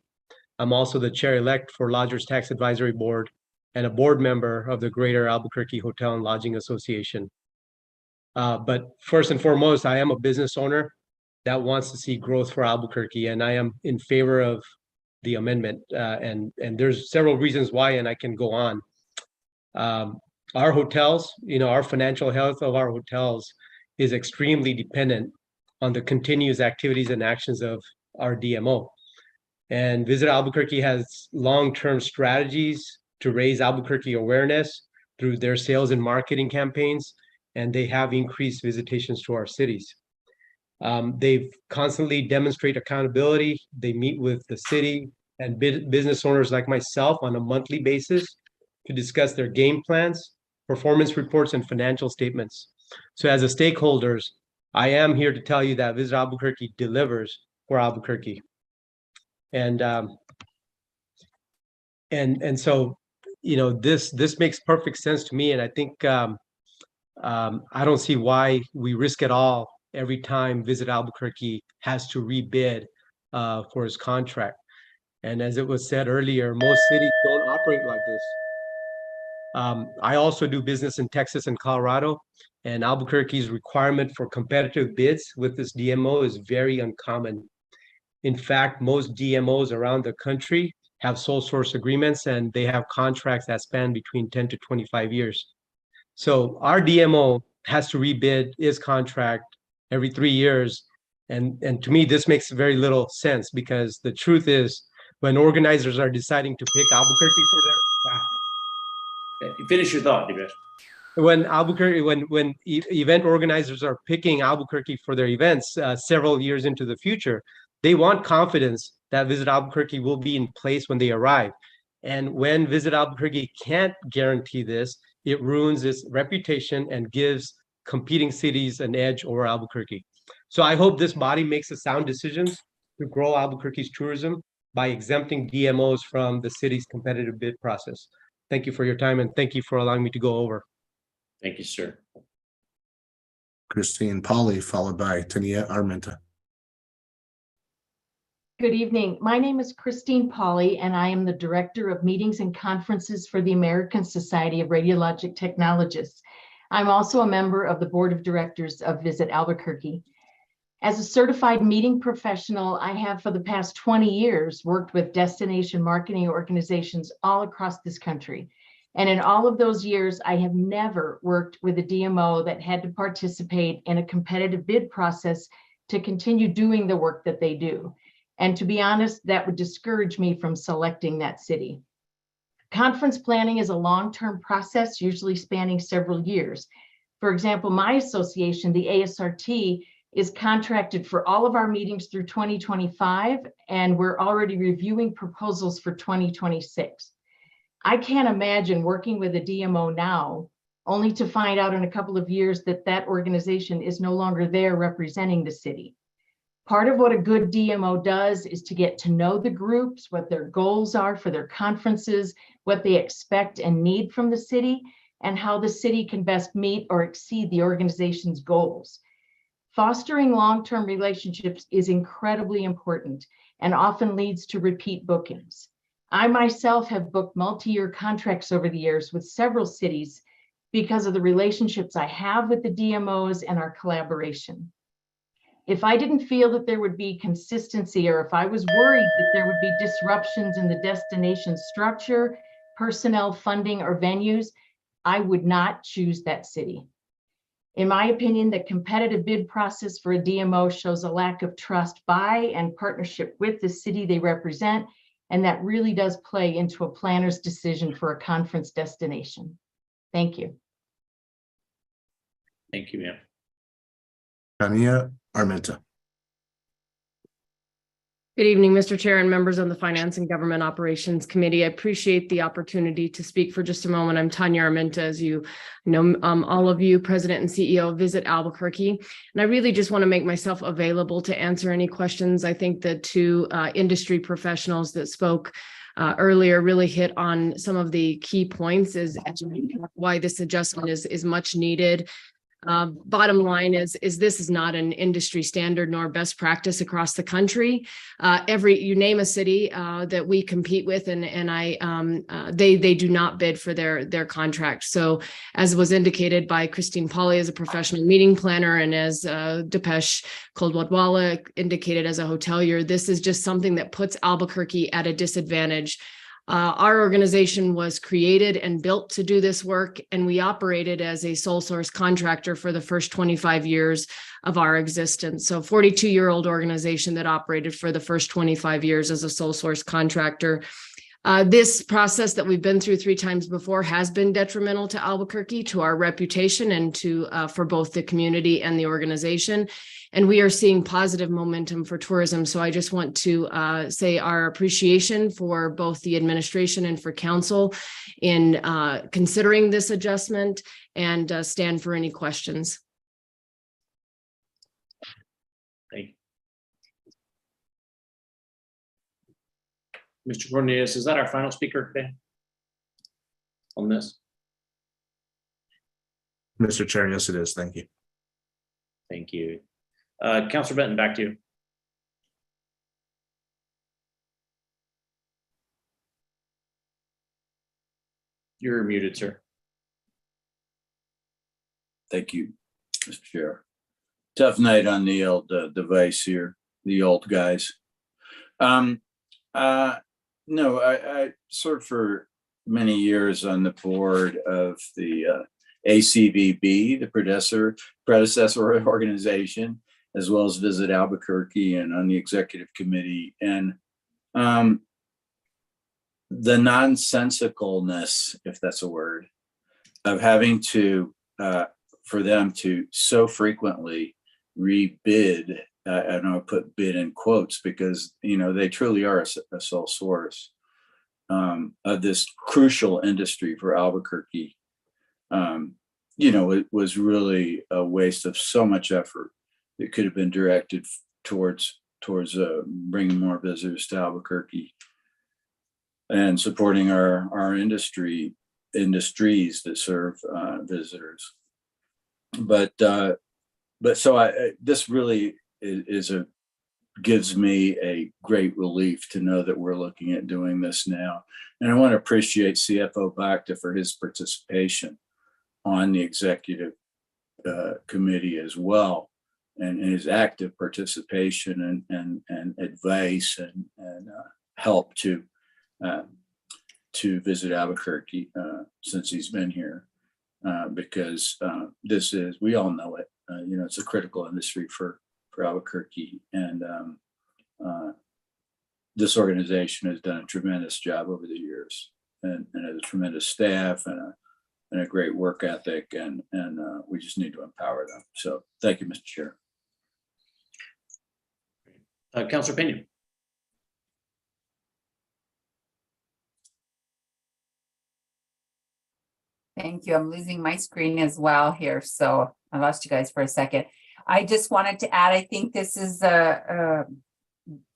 I'm also the chair-elect for Lodgers Tax Advisory Board and a board member of the Greater Albuquerque Hotel and Lodging Association. But first and foremost, I am a business owner that wants to see growth for Albuquerque, and I am in favor of the amendment, and there's several reasons why, and I can go on. Our hotels, our financial health of our hotels is extremely dependent on the continuous activities and actions of our DMO. And Visit Albuquerque has long-term strategies to raise Albuquerque awareness through their sales and marketing campaigns, and they have increased visitations to our cities. They've constantly demonstrate accountability. They meet with the city and business owners like myself on a monthly basis to discuss their game plans, performance reports, and financial statements. So as a stakeholders, I am here to tell you that Visit Albuquerque delivers for Albuquerque. And so, this makes perfect sense to me. And I think I don't see why we risk it all every time Visit Albuquerque has to rebid for his contract. And as it was said earlier, most cities don't operate like this. I also do business in Texas and Colorado, and Albuquerque's requirement for competitive bids with this DMO is very uncommon. In fact, most DMOs around the country have sole source agreements, and they have contracts that span between 10 to 25 years. So our DMO has to rebid his contract every 3 years. And to me, this makes very little sense, because the truth is, when organizers are deciding to pick Albuquerque for their finish your thought, Dipesh. When event organizers are picking Albuquerque for their events several years into the future, they want confidence that Visit Albuquerque will be in place when they arrive. And when Visit Albuquerque can't guarantee this, it ruins its reputation and gives competing cities an edge over Albuquerque. So I hope this body makes a sound decisions to grow Albuquerque's tourism by exempting DMOs from the city's competitive bid process. Thank you for your time, and thank you for allowing me to go over. Thank you, sir. Christine Pauley, followed by Tania Armenta. Good evening. My name is Christine Pauley, and I am the Director of Meetings and Conferences for the American Society of Radiologic Technologists. I'm also a member of the Board of Directors of Visit Albuquerque. As a certified meeting professional, I have for the past 20 years worked with destination marketing organizations all across this country. And in all of those years, I have never worked with a DMO that had to participate in a competitive bid process to continue doing the work that they do. And to be honest, that would discourage me from selecting that city. Conference planning is a long-term process, usually spanning several years. For example, my association, the ASRT, is contracted for all of our meetings through 2025, and we're already reviewing proposals for 2026. I can't imagine working with a DMO now, only to find out in a couple of years that that organization is no longer there representing the city. Part of what a good DMO does is to get to know the groups, what their goals are for their conferences, what they expect and need from the city, and how the city can best meet or exceed the organization's goals. Fostering long-term relationships is incredibly important and often leads to repeat bookings. I myself have booked multi-year contracts over the years with several cities because of the relationships I have with the DMOs and our collaboration. If I didn't feel that there would be consistency, or if I was worried that there would be disruptions in the destination structure, personnel, funding, or venues, I would not choose that city. In my opinion, the competitive bid process for a DMO shows a lack of trust by and partnership with the city they represent, and that really does play into a planner's decision for a conference destination. Thank you. Thank you, ma'am. Tanya Armenta. Good evening, Mr. Chair and members of the Finance and Government Operations Committee. I appreciate the opportunity to speak for just a moment. I'm Tanya Armenta, as you know, all of you, President and CEO, Visit Albuquerque. And I really just want to make myself available to answer any questions. I think the two industry professionals that spoke earlier really hit on some of the key points as why this adjustment is much needed. Bottom line is this is not an industry standard nor best practice across the country. You name a city that we compete with, and they do not bid for their contract. So, as was indicated by Christine Pauly as a professional meeting planner, and as Depesh Koldwadwala indicated as a hotelier, this is just something that puts Albuquerque at a disadvantage. Our organization was created and built to do this work, and we operated as a sole source contractor for the first 25 years of our existence. So 42-year-old organization that operated for the first 25 years as a sole source contractor. This process that we've been through 3 times before has been detrimental to Albuquerque, to our reputation, and for both the community and the organization. And we are seeing positive momentum for tourism. So I just want to say our appreciation for both the administration and for council in considering this adjustment, and stand for any questions. Thank you. Mr. Cornelius, is that our final speaker today on this? Mr. Chair, yes, it is. Thank you. Thank you. Councilor Benton, back to you. You're muted, sir. Thank you, Mr. Chair. Tough night on the old device here, the old guys. No, I served for many years on the board of the ACVB, the predecessor organization, as well as Visit Albuquerque, and on the executive committee. And the nonsensicalness, if that's a word, of having to, for them to so frequently rebid, and I'll put bid in quotes because, you know, they truly are a sole source of this crucial industry for Albuquerque. You know, it was really a waste of so much effort. It could have been directed towards bringing more visitors to Albuquerque and supporting our industries that serve visitors. But so this really gives me a great relief to know that we're looking at doing this now. And I want to appreciate CFO Bacta for his participation on the executive committee as well, and his active participation and advice and help to to visit Albuquerque since he's been here. Because this is, we all know it, it's a critical industry for Albuquerque. And this organization has done a tremendous job over the years and has a tremendous staff and a great work ethic. And we just need to empower them. So thank you, Mr. Chair. Councilor Pena. Thank you. I'm losing my screen as well here, so I lost you guys for a second. I just wanted to add, I think this is a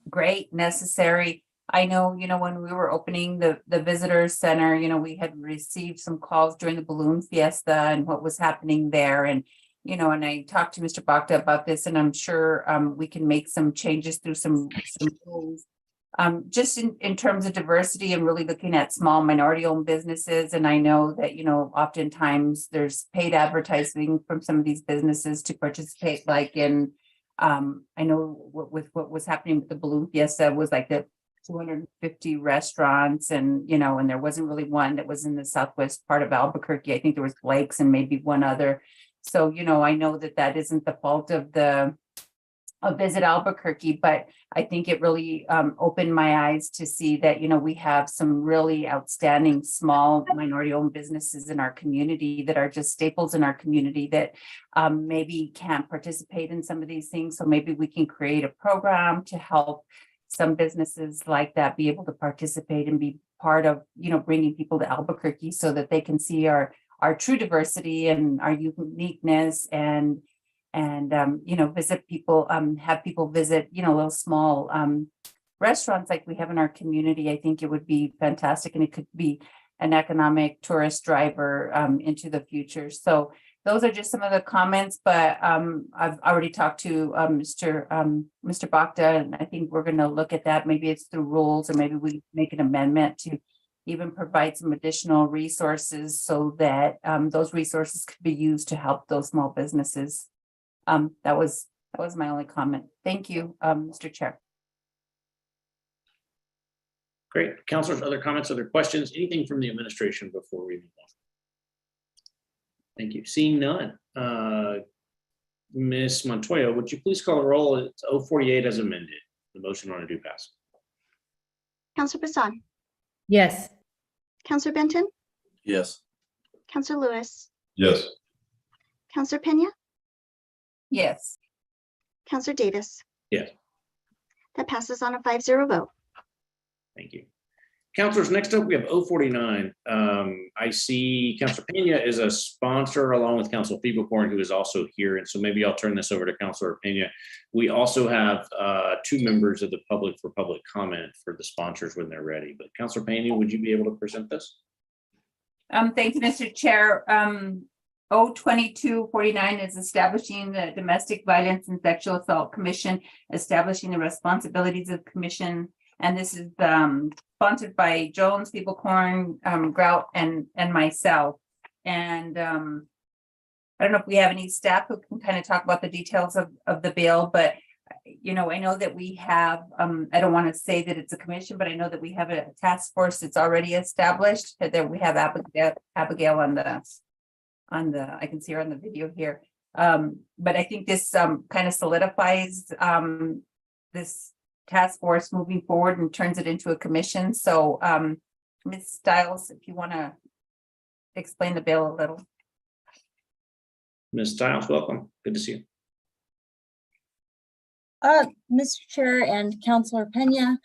great, necessary. I know, when we were opening the visitor center, we had received some calls during the balloon fiesta and what was happening there. And, and I talked to Mr. Bakta about this, and I'm sure we can make some changes through some rules. Just in terms of diversity and really looking at small minority-owned businesses. And I know that, oftentimes there's paid advertising from some of these businesses to participate, like in, I know with what was happening with the Balloon Fiesta was like the 250 restaurants and, and there wasn't really one that was in the southwest part of Albuquerque. I think there was Blake's and maybe one other. So, I know that isn't the fault of Visit Albuquerque, but I think it really opened my eyes to see that, we have some really outstanding small minority-owned businesses in our community that are just staples in our community that maybe can't participate in some of these things. So maybe we can create a program to help some businesses like that be able to participate and be part of, bringing people to Albuquerque so that they can see our true diversity and our uniqueness and visit people, have people visit, little small restaurants like we have in our community. I think it would be fantastic, and it could be an economic tourist driver into the future. So those are just some of the comments, but I've already talked to Mr. Bakta, and I think we're going to look at that. Maybe it's through rules, or maybe we make an amendment to even provide some additional resources so that those resources could be used to help those small businesses. That was my only comment. Thank you, Mr. Chair. Great. Councilors, other comments, other questions, anything from the administration before we move on? Thank you. Seeing none. Ms. Montoya, would you please call the roll? It's 048 as amended. The motion on a do pass. Counselor Bassan, Yes. Counselor Benton, Yes. Counselor Lewis, Yes. Counselor Pena, Yes. Counselor Davis. Yes. That passes on a 5-0 vote. Thank you. Councilors, next up, we have 049. I see Councilor Pena is a sponsor along with Councilor Feeblehorn, who is also here. And so maybe I'll turn this over to Councilor Pena. We also have 2 members of the public for public comment for the sponsors when they're ready. But Councilor Pena, would you be able to present this? Thank you, Mr. Chair. 02249 is establishing the Domestic Violence and Sexual Assault Commission, establishing the responsibilities of the commission. And this is sponsored by Jones, Feeblehorn, Grout, and myself. And I don't know if we have any staff who can kind of talk about the details of the bill, but I know that we have, I don't want to say that it's a commission, but I know that we have a task force that's already established, that we have Abigail on the, I can see her on the video here. But I think this kind of solidifies this task force moving forward and turns it into a commission. So Ms. Stiles, if you want to explain the bill a little. Ms. Stiles, welcome. Good to see you. Mr. Chair and Councilor Pena,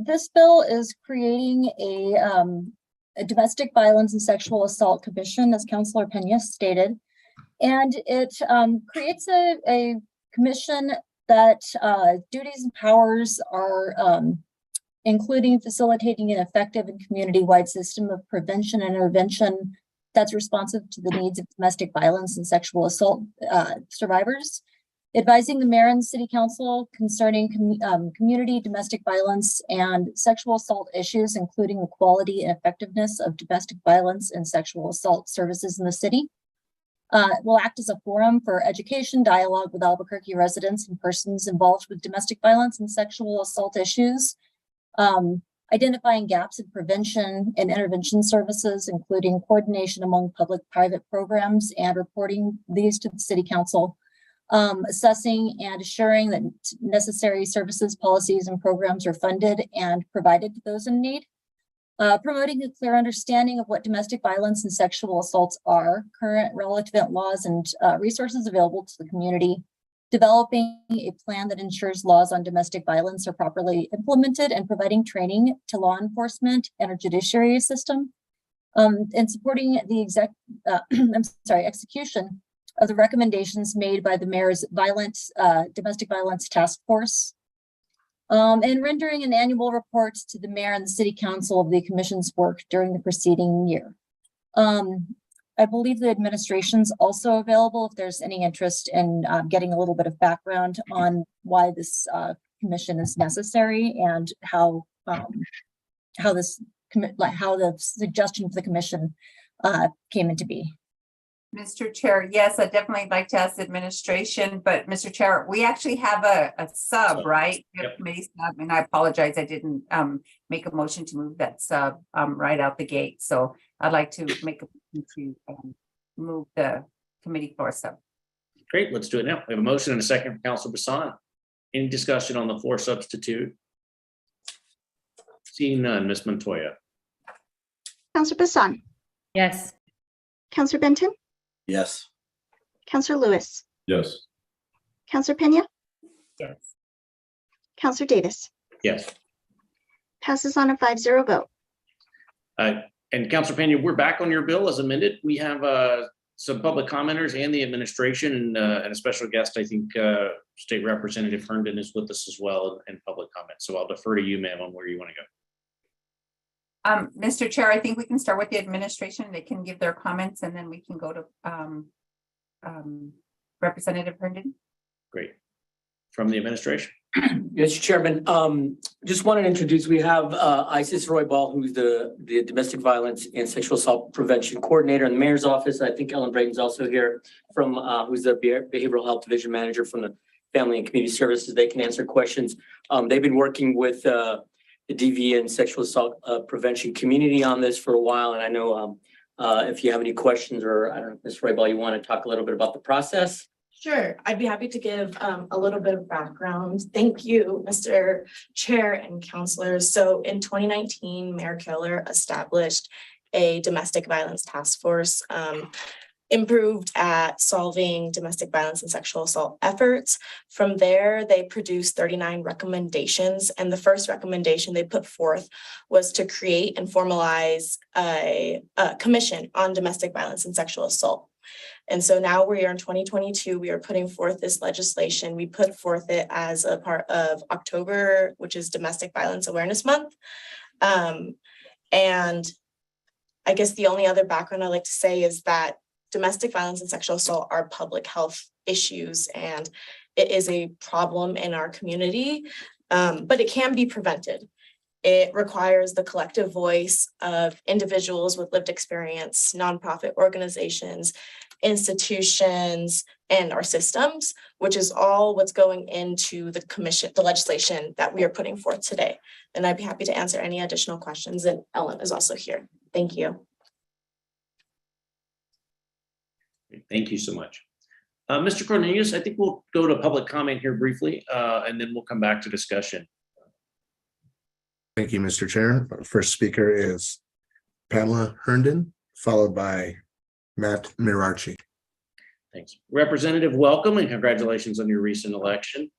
this bill is creating a domestic violence and sexual assault commission, as Councilor Pena stated, and it creates a commission that duties and powers are including facilitating an effective and community-wide system of prevention and intervention that's responsive to the needs of domestic violence and sexual assault survivors, advising the mayor and city council concerning community domestic violence and sexual assault issues, including the quality and effectiveness of domestic violence and sexual assault services in the city. Will act as a forum for education, dialogue with Albuquerque residents and persons involved with domestic violence and sexual assault issues. identifying gaps in prevention and intervention services, including coordination among public-private programs and reporting these to the City Council, assessing and assuring that necessary services, policies, and programs are funded and provided to those in need. Promoting a clear understanding of what domestic violence and sexual assaults are, current relevant laws and resources available to the community. Developing a plan that ensures laws on domestic violence are properly implemented and providing training to law enforcement and our judiciary system. And supporting the execution of the recommendations made by the mayor's domestic violence task force. And rendering an annual report to the mayor and the city council of the commission's work during the preceding year. I believe the administration's also available if there's any interest in getting a little bit of background on why this commission is necessary and how the suggestion of the commission came into be. Mr. Chair, yes, I'd definitely like to ask the administration, but Mr. Chair, we actually have a sub, right? We have a committee sub, and I apologize, I didn't make a motion to move that sub right out the gate. So I'd like to make a motion to move the committee floor sub. Great, let's do it now. We have a motion and a second from Councilor Bassan. Any discussion on the floor substitute? Seeing none, Ms. Montoya. Counselor Bassan, Yes. Counselor Benton, Yes. Counselor Lewis, Yes. Counselor Pena, Yes. Counselor Davis. Yes. Passes on a 5-0 vote. And Councilor Pena, we're back on your bill as amended. We have some public commenters and the administration and a special guest. I think State Representative Herndon is with us as well in public comment. So I'll defer to you, ma'am, on where you want to go. Mr. Chair, I think we can start with the administration. They can give their comments and then we can go to Representative Herndon. Great. From the administration. Mr. Chairman, just wanted to introduce, we have Isis Roy Ball, who's the Domestic Violence and Sexual Assault Prevention Coordinator in the Mayor's Office. I think Ellen Brayton's also here from who's the Behavioral Health Division Manager from the Family and Community Services. They can answer questions. They've been working with the DV and sexual assault prevention community on this for a while. And I know if you have any questions or I don't know, Ms. Roy Ball, you want to talk a little bit about the process? Sure, I'd be happy to give a little bit of background. Thank you, Mr. Chair and councilors. So in 2019, Mayor Keller established a domestic violence task force, improved at solving domestic violence and sexual assault efforts. From there, they produced 39 recommendations. And the first recommendation they put forth was to create and formalize a commission on domestic violence and sexual assault. And so now we are in 2022, we are putting forth this legislation. We put forth it as a part of October, which is Domestic Violence Awareness Month. And I guess the only other background I'd like to say is that domestic violence and sexual assault are public health issues, and it is a problem in our community, but it can be prevented. It requires the collective voice of individuals with lived experience, nonprofit organizations, institutions, and our systems, which is all what's going into the commission, the legislation that we are putting forth today. And I'd be happy to answer any additional questions. And Ellen is also here. Thank you. Thank you so much. Mr. Cornelius, I think we'll go to public comment here briefly, and then we'll come back to discussion. Thank you, Mr. Chair. Our first speaker is Pamela Herndon, followed by Matt Mirachi. Thanks. Representative, welcome and congratulations on your recent election.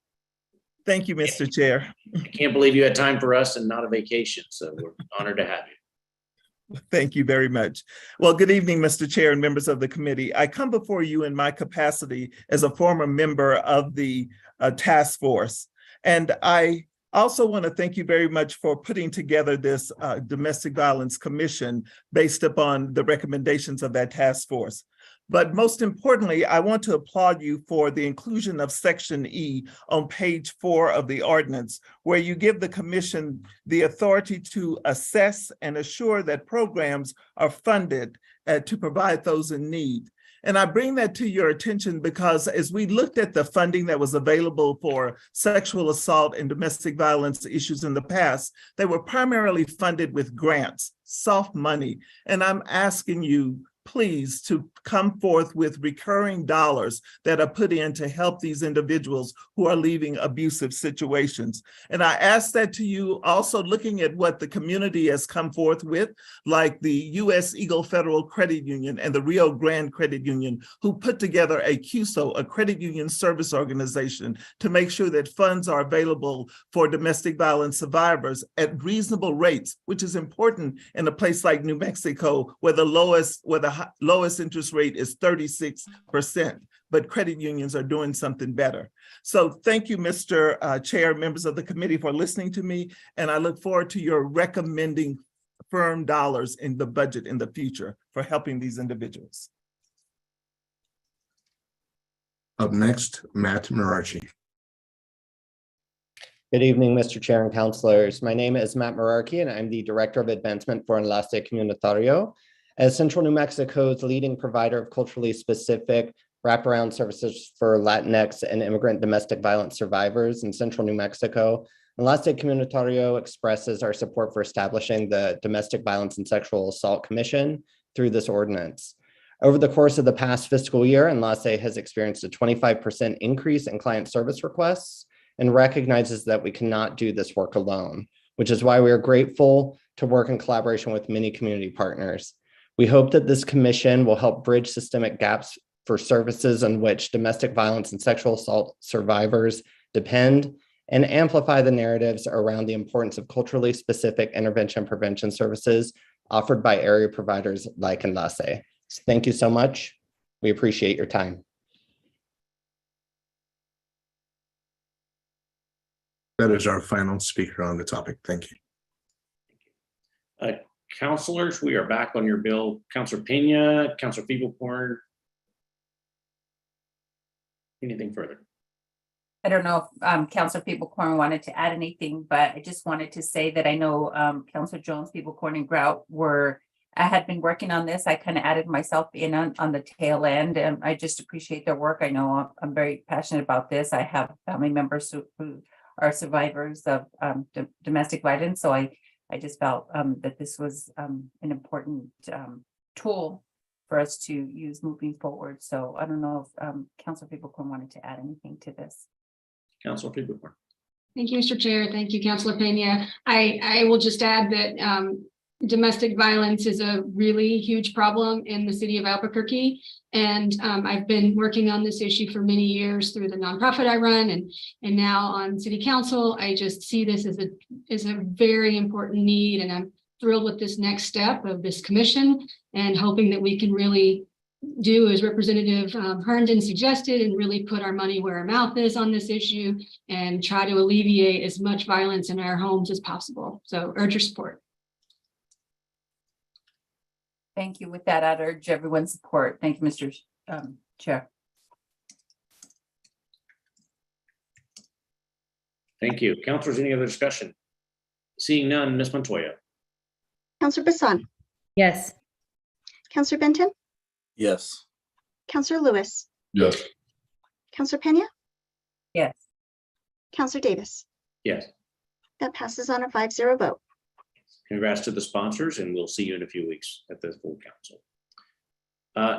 Thank you, Mr. Chair. I can't believe you had time for us and not a vacation, so we're honored to have you. Thank you very much. Well, good evening, Mr. Chair and members of the committee. I come before you in my capacity as a former member of the task force. And I also want to thank you very much for putting together this Domestic Violence Commission based upon the recommendations of that task force. But most importantly, I want to applaud you for the inclusion of Section E on page 4 of the ordinance, where you give the commission the authority to assess and assure that programs are funded to provide those in need. And I bring that to your attention because as we looked at the funding that was available for sexual assault and domestic violence issues in the past, they were primarily funded with grants, soft money. And I'm asking you, please, to come forth with recurring dollars that are put in to help these individuals who are leaving abusive situations. And I ask that to you also looking at what the community has come forth with, like the U.S. Eagle Federal Credit Union and the Rio Grande Credit Union, who put together a CUSO, a credit union service organization, to make sure that funds are available for domestic violence survivors at reasonable rates, which is important in a place like New Mexico, where the lowest interest rate is 36%, but credit unions are doing something better. So thank you, Mr. Chair, members of the committee, for listening to me, and I look forward to your recommending firm dollars in the budget in the future for helping these individuals. Up next, Matt Mararchi. Good evening, Mr. Chair and councilors. My name is Matt Mararchi, and I'm the Director of Advancement for Enlace Comunitario. As Central New Mexico's leading provider of culturally specific wraparound services for Latinx and immigrant domestic violence survivors in Central New Mexico, Enlace Comunitario expresses our support for establishing the Domestic Violence and Sexual Assault Commission through this ordinance. Over the course of the past fiscal year, Enlace has experienced a 25% increase in client service requests and recognizes that we cannot do this work alone, which is why we are grateful to work in collaboration with many community partners. We hope that this commission will help bridge systemic gaps for services on which domestic violence and sexual assault survivors depend and amplify the narratives around the importance of culturally specific intervention prevention services offered by area providers like Enlace. Thank you so much. We appreciate your time. That is our final speaker on the topic. Thank you. Councilors, we are back on your bill. Councilor Pena, Councilor Feeblecorn. Anything further? I don't know if Councilor Feeblecorn wanted to add anything, but I just wanted to say that I know Councilor Jones, Feeblecorn, and Grout I had been working on this. I kind of added myself in on the tail end, and I just appreciate their work. I know I'm very passionate about this. I have family members who are survivors of domestic violence, so I just felt that this was an important tool for us to use moving forward. So I don't know if Councilor Feeblecorn wanted to add anything to this. Councilor Feeblecorn. Thank you, Mr. Chair. Thank you, Councilor Pena. I will just add that domestic violence is a really huge problem in the city of Albuquerque. And I've been working on this issue for many years through the nonprofit I run and now on city council. I just see this as a very important need, and I'm thrilled with this next step of this commission and hoping that we can really do as Representative Herndon suggested and really put our money where our mouth is on this issue and try to alleviate as much violence in our homes as possible. So urge your support. Thank you. With that, I'd urge everyone's support. Thank you, Mr. Chair. Thank you. Councilors, any other discussion? Seeing none, Ms. Montoya. Counselor Bassan. Yes. Counselor Benton. Yes. Counselor Lewis. Yes. Counselor Pena. Yes. Counselor Davis. Yes. That passes on a 5-0 vote. Congrats to the sponsors, and we'll see you in a few weeks at the full council.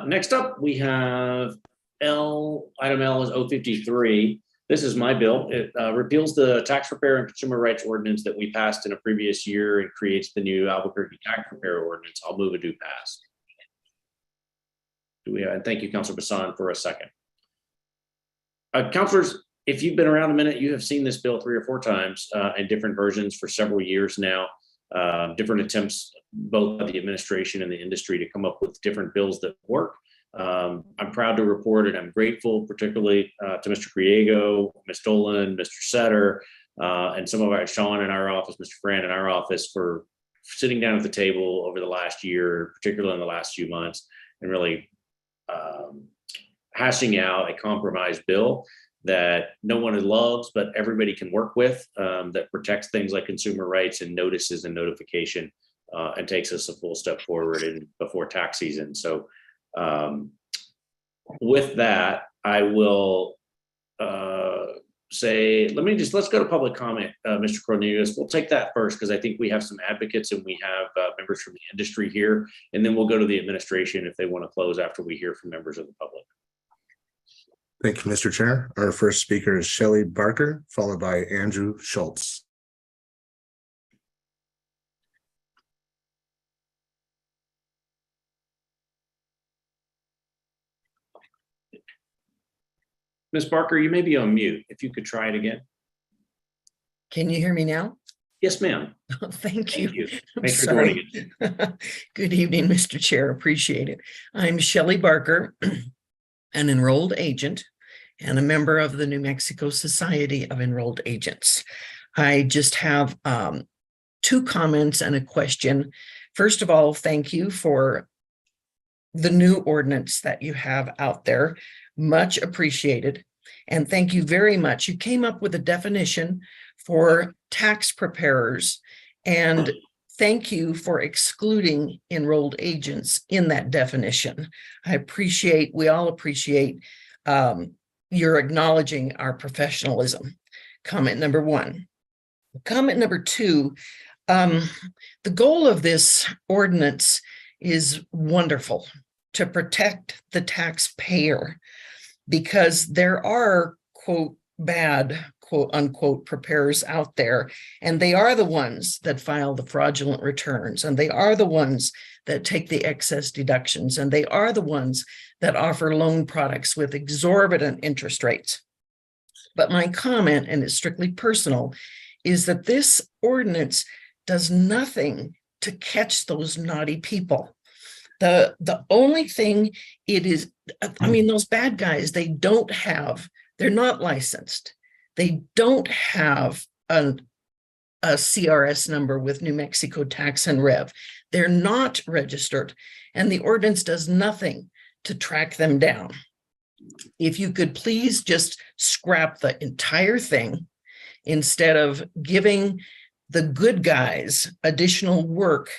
Next up, we have item L is 053. This is my bill. It repeals the tax repair and consumer rights ordinance that we passed in a previous year and creates the new Albuquerque tax repair ordinance. I'll move it to pass. And thank you, Councilor Bassan, for a second. Councilors, if you've been around a minute, you have seen this bill 3 or 4 times in different versions for several years now. Different attempts, both by the administration and the industry, to come up with different bills that work. I'm proud to report, and I'm grateful particularly to Mr. Griego, Ms. Dolan, Mr. Setter, and some of our Sean in our office, Mr. Fran in our office, for sitting down at the table over the last year, particularly in the last few months, and really hashing out a compromise bill that no one loves, but everybody can work with, that protects things like consumer rights and notices and notification, and takes us a full step forward before tax season. So with that, I will say, let's go to public comment, Mr. Cornelius. We'll take that first because I think we have some advocates and we have members from the industry here, and then we'll go to the administration if they want to close after we hear from members of the public. Thank you, Mr. Chair. Our first speaker is Shelley Barker, followed by Andrew Schultz. Ms. Barker, you may be on mute. If you could try it again. Can you hear me now? Yes, ma'am. Thank you. Thanks for Sorry. joining us. Good evening, Mr. Chair. Appreciate it. I'm Shelley Barker, an enrolled agent and a member of the New Mexico Society of Enrolled Agents. I just have 2 comments and a question. First of all, thank you for the new ordinance that you have out there. Much appreciated. And thank you very much. You came up with a definition for tax preparers, and thank you for excluding enrolled agents in that definition. We all appreciate your acknowledging our professionalism. Comment number 1. Comment number 2, the goal of this ordinance is wonderful, to protect the taxpayer, because there are, quote, bad, quote unquote, preparers out there, and they are the ones that file the fraudulent returns, and they are the ones that take the excess deductions, and they are the ones that offer loan products with exorbitant interest rates. But my comment, and it's strictly personal, is that this ordinance does nothing to catch those naughty people. The only thing it is, I mean, those bad guys, they're not licensed. They don't have a CRS number with New Mexico Tax and Rev. They're not registered, and the ordinance does nothing to track them down. If you could please just scrap the entire thing instead of giving the good guys additional work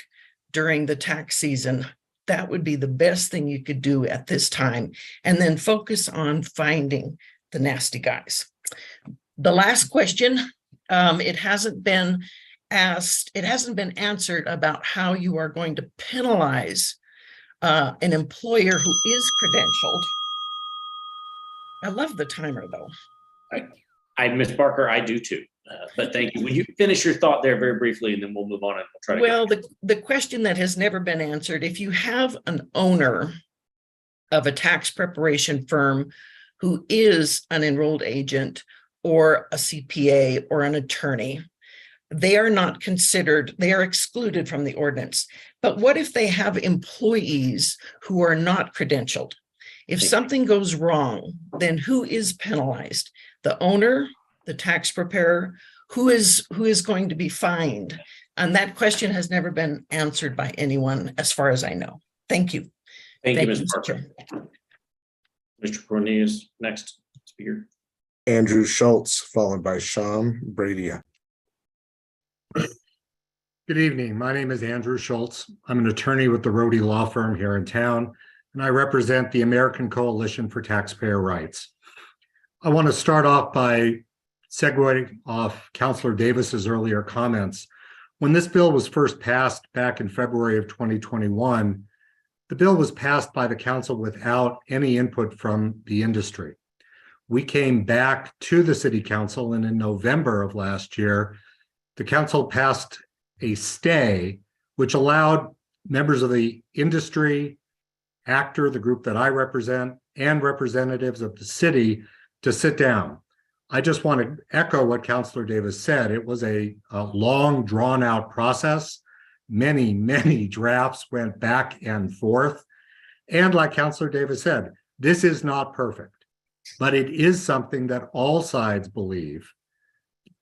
during the tax season, that would be the best thing you could do at this time, and then focus on finding the nasty guys. The last question, it hasn't been answered about how you are going to penalize an employer who is credentialed. I love the timer though. Ms. Barker, I do too. But thank you. Will you finish your thought there very briefly, and then we'll move on and we'll try to. Well, the question that has never been answered, if you have an owner of a tax preparation firm who is an enrolled agent or a CPA or an attorney, they are not considered, they are excluded from the ordinance. But what if they have employees who are not credentialed? If something goes wrong, then who is penalized? The owner, the tax preparer, who is going to be fined? And that question has never been answered by anyone, as far as I know. Thank you. Thank you, Ms. Barker. Mr. Cornelius, next speaker. Andrew Schultz, followed by Sean Brady. Good evening. My name is Andrew Schultz. I'm an attorney with the Rohde Law Firm here in town, and I represent the American Coalition for Taxpayer Rights. I want to start off by segueing off Councilor Davis's earlier comments. When this bill was first passed back in February of 2021, the bill was passed by the council without any input from the industry. We came back to the city council, and in November of last year, the council passed a stay, which allowed members of the industry, ACTR, the group that I represent, and representatives of the city to sit down. I just want to echo what Councilor Davis said. It was a long, drawn-out process. Many drafts went back and forth. And like Councilor Davis said, this is not perfect, but it is something that all sides believe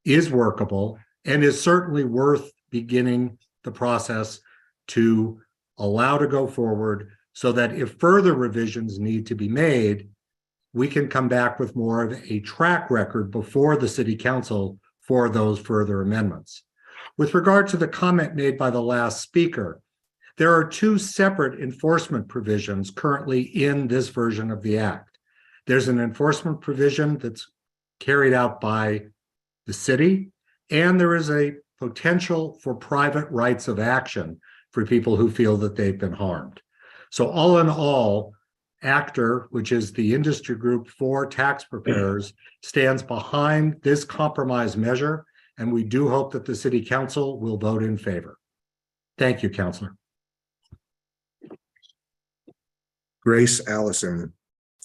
is workable and is certainly worth beginning the process to allow to go forward, so that if further revisions need to be made, we can come back with more of a track record before the city council for those further amendments. With regard to the comment made by the last speaker, There are two separate enforcement provisions currently in this version of the Act. There's an enforcement provision that's carried out by the city, and there is a potential for private rights of action for people who feel that they've been harmed. So all in all, ACTR, which is the industry group for tax preparers, stands behind this compromise measure, and we do hope that the City Council will vote in favor. Thank you, Councilor. Grace Allison,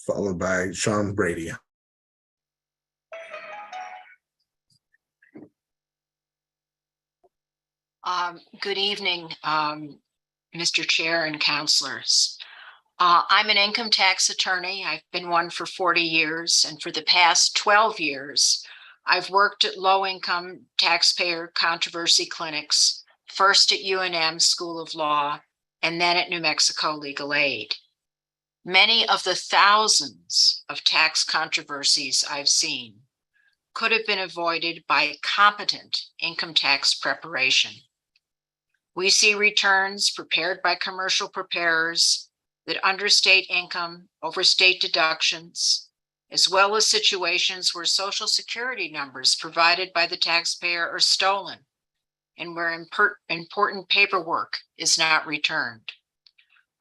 followed by Sean Brady. Good evening, Mr. Chair and councilors. I'm an income tax attorney. I've been one for 40 years, and for the past 12 years, I've worked at low-income taxpayer controversy clinics, first at UNM School of Law, and then at New Mexico Legal Aid. Many of the thousands of tax controversies I've seen could have been avoided by competent income tax preparation. We see returns prepared by commercial preparers that understate income, overstate deductions, as well as situations where Social Security numbers provided by the taxpayer are stolen and where important paperwork is not returned.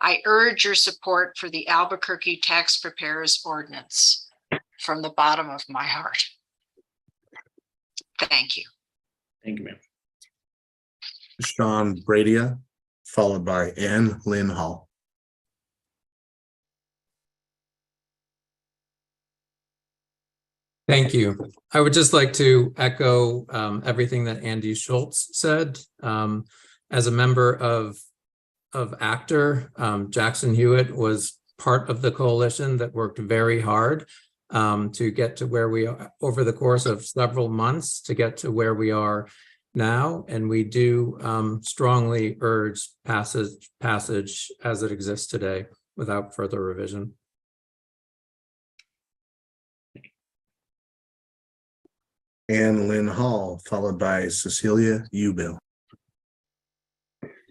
I urge your support for the Albuquerque Tax Preparers Ordinance from the bottom of my heart. Thank you. Thank you, ma'am. Sean Brady, followed by Ann Lynn Hall. Thank you. I would just like to echo everything that Andy Schultz said. As a member of ACTR, Jackson Hewitt was part of the coalition that worked very hard to get to where we are over the course of several months to get to where we are now. And we do strongly urge passage as it exists today without further revision. Ann Lynn Hall, followed by Cecilia Ubill.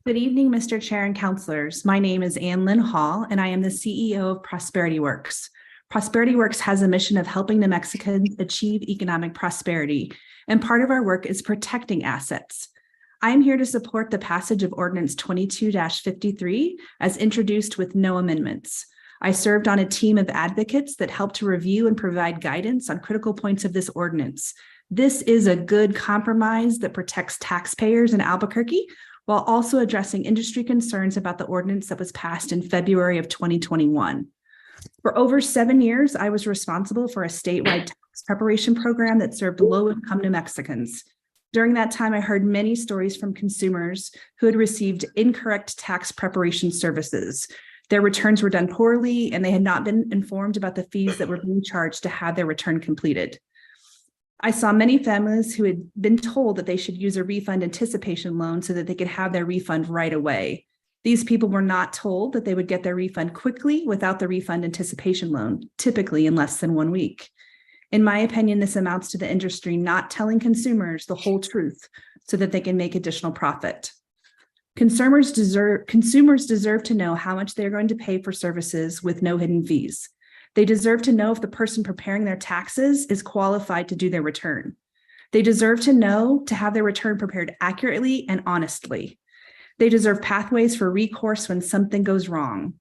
Good evening, Mr. Chair and councilors. My name is Ann Lynn Hall, and I am the CEO of Prosperity Works. Prosperity Works has a mission of helping New Mexicans achieve economic prosperity, and part of our work is protecting assets. I am here to support the passage of Ordinance 22-53 as introduced with no amendments. I served on a team of advocates that helped to review and provide guidance on critical points of this ordinance. This is a good compromise that protects taxpayers in Albuquerque while also addressing industry concerns about the ordinance that was passed in February of 2021. For over 7 years, I was responsible for a statewide tax preparation program that served low-income New Mexicans. During that time, I heard many stories from consumers who had received incorrect tax preparation services. Their returns were done poorly, and they had not been informed about the fees that were being charged to have their return completed. I saw many families who had been told that they should use a refund anticipation loan so that they could have their refund right away. These people were not told that they would get their refund quickly without the refund anticipation loan, typically in less than 1 week. In my opinion, this amounts to the industry not telling consumers the whole truth so that they can make additional profit. Consumers deserve to know how much they're going to pay for services with no hidden fees. They deserve to know if the person preparing their taxes is qualified to do their return. They deserve to know to have their return prepared accurately and honestly. They deserve pathways for recourse when something goes wrong.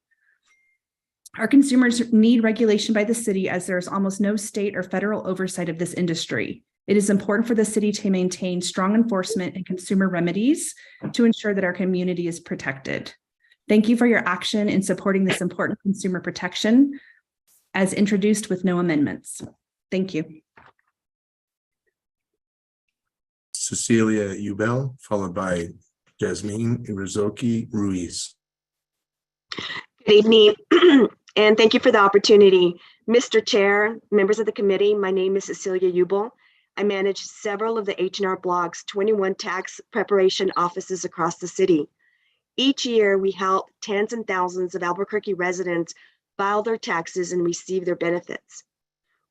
Our consumers need regulation by the city as there is almost no state or federal oversight of this industry. It is important for the city to maintain strong enforcement and consumer remedies to ensure that our community is protected. Thank you for your action in supporting this important consumer protection as introduced with no amendments. Thank you. Cecilia Ubel, followed by Jasmine Irizoki Ruiz. Good evening, and thank you for the opportunity. Mr. Chair, members of the committee, my name is Cecilia Ubel. I manage several of the H&R Block's 21 tax preparation offices across the city. Each year, we help tens and thousands of Albuquerque residents file their taxes and receive their benefits.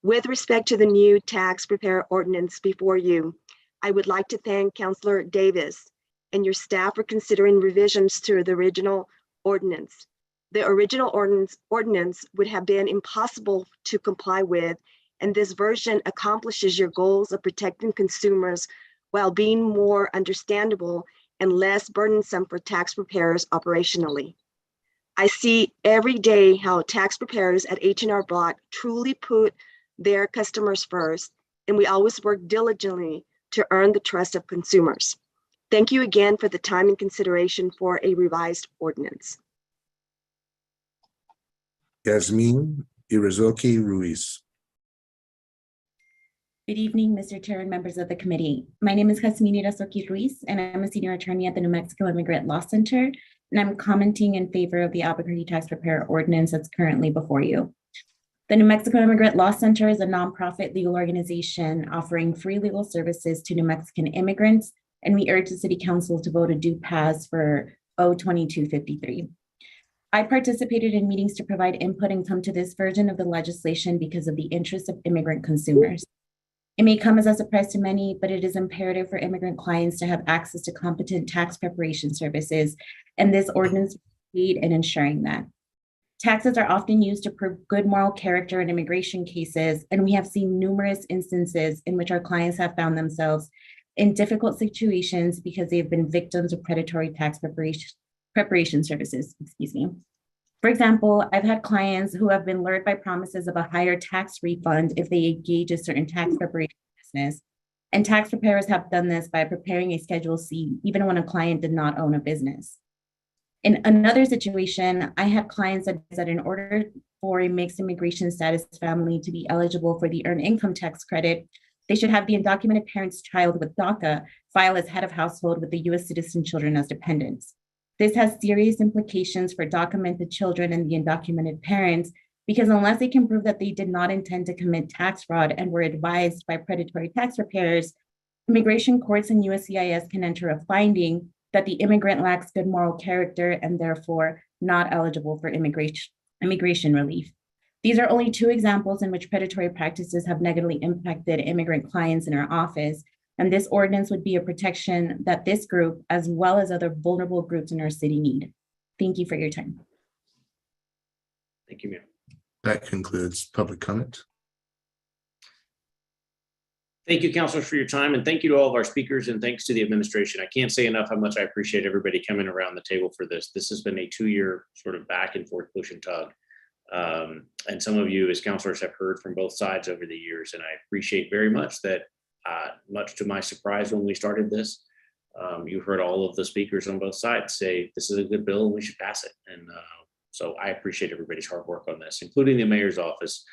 With respect to the new tax prepare ordinance before you, I would like to thank Councilor Davis and your staff are considering revisions to the original ordinance. The original ordinance would have been impossible to comply with, and this version accomplishes your goals of protecting consumers while being more understandable and less burdensome for tax preparers operationally. I see every day how tax preparers at H&R Block truly put their customers first, and we always work diligently to earn the trust of consumers. Thank you again for the time and consideration for a revised ordinance. Yasmin Irazoki Ruiz. Good evening, Mr. Chair and members of the committee. My name is Jasmine Irazoki Ruiz, and I'm a senior attorney at the New Mexico Immigrant Law Center, and I'm commenting in favor of the Albuquerque Tax Preparer Ordinance that's currently before you. The New Mexico Immigrant Law Center is a nonprofit legal organization offering free legal services to New Mexican immigrants, and we urge the City Council to vote a do pass for O2253. I participated in meetings to provide input and come to this version of the legislation because of the interests of immigrant consumers. It may come as a surprise to many, but it is imperative for immigrant clients to have access to competent tax preparation services, and this ordinance will aid in ensuring that. Taxes are often used to prove good moral character in immigration cases, and we have seen numerous instances in which our clients have found themselves in difficult situations because they have been victims of predatory tax preparation services, For example, I've had clients who have been lured by promises of a higher tax refund if they engage a certain tax preparation business. And tax preparers have done this by preparing a Schedule C, even when a client did not own a business. In another situation, I had clients that said in order for a mixed immigration status family to be eligible for the earned income tax credit, they should have the undocumented parent's child with DACA file as head of household with the US citizen children as dependents. This has serious implications for documented children and the undocumented parents, because unless they can prove that they did not intend to commit tax fraud and were advised by predatory tax preparers, immigration courts and USCIS can enter a finding that the immigrant lacks good moral character and therefore not eligible for immigration relief. These are only two examples in which predatory practices have negatively impacted immigrant clients in our office. And this ordinance would be a protection that this group, as well as other vulnerable groups in our city, need. Thank you for your time. Thank you, ma'am. That concludes public comment. Thank you, counselors, for your time, and thank you to all of our speakers, and thanks to the administration. I can't say enough how much I appreciate everybody coming around the table for this. This has been a 2-year sort of back and forth push and tug. And some of you as counselors have heard from both sides over the years, and I appreciate very much that, much to my surprise when we started this, you heard all of the speakers on both sides say, this is a good bill and we should pass it. And so I appreciate everybody's hard work on this, including the mayor's office,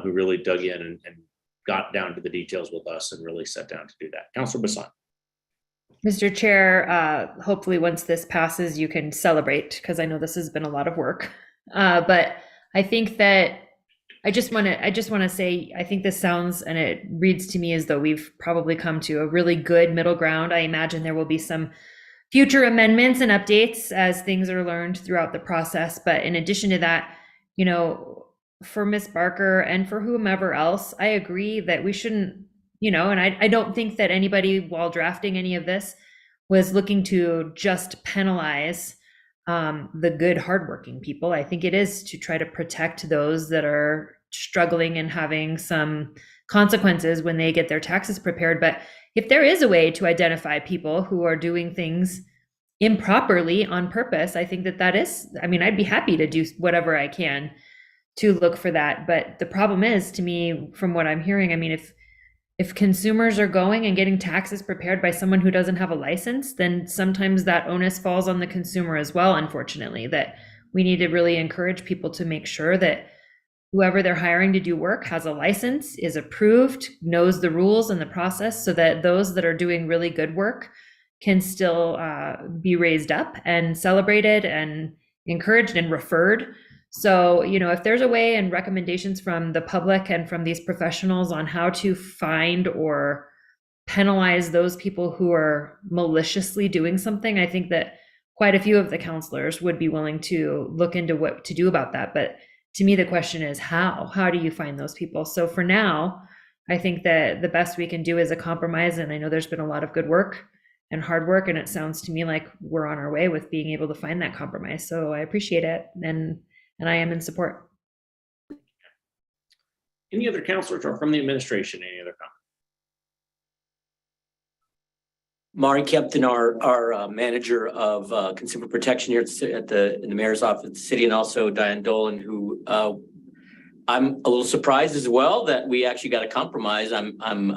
who really dug in and got down to the details with us and really sat down to do that. Councilor Bassan. Mr. Chair, hopefully once this passes, you can celebrate, because I know this has been a lot of work. But I think that I just want to say, I think this sounds, and it reads to me as though we've probably come to a really good middle ground. I imagine there will be some future amendments and updates as things are learned throughout the process. But in addition to that, you know, for Ms. Barker and for whomever else, I agree that we shouldn't, you know, and I don't think that anybody while drafting any of this was looking to just penalize the good, hardworking people. I think it is to try to protect those that are struggling and having some consequences when they get their taxes prepared. But if there is a way to identify people who are doing things improperly on purpose, I think that is, I mean, I'd be happy to do whatever I can to look for that. But the problem is, to me, from what I'm hearing, I mean, if consumers are going and getting taxes prepared by someone who doesn't have a license, then sometimes that onus falls on the consumer as well, unfortunately, that we need to really encourage people to make sure that whoever they're hiring to do work has a license, is approved, knows the rules and the process, so that those that are doing really good work can still be raised up and celebrated and encouraged and referred. So, you know, if there's a way and recommendations from the public and from these professionals on how to find or penalize those people who are maliciously doing something, I think that quite a few of the counselors would be willing to look into what to do about that. But to me, the question is how do you find those people? So for now, I think that the best we can do is a compromise. And I know there's been a lot of good work and hard work. And it sounds to me like we're on our way with being able to find that compromise. So I appreciate it. And I am in support. Any other counselors or from the administration, any other comments? Mari Kempton, our manager of consumer protection here in the mayor's office of the city, and also Diane Dolan, who I'm a little surprised as well that we actually got a compromise. I'm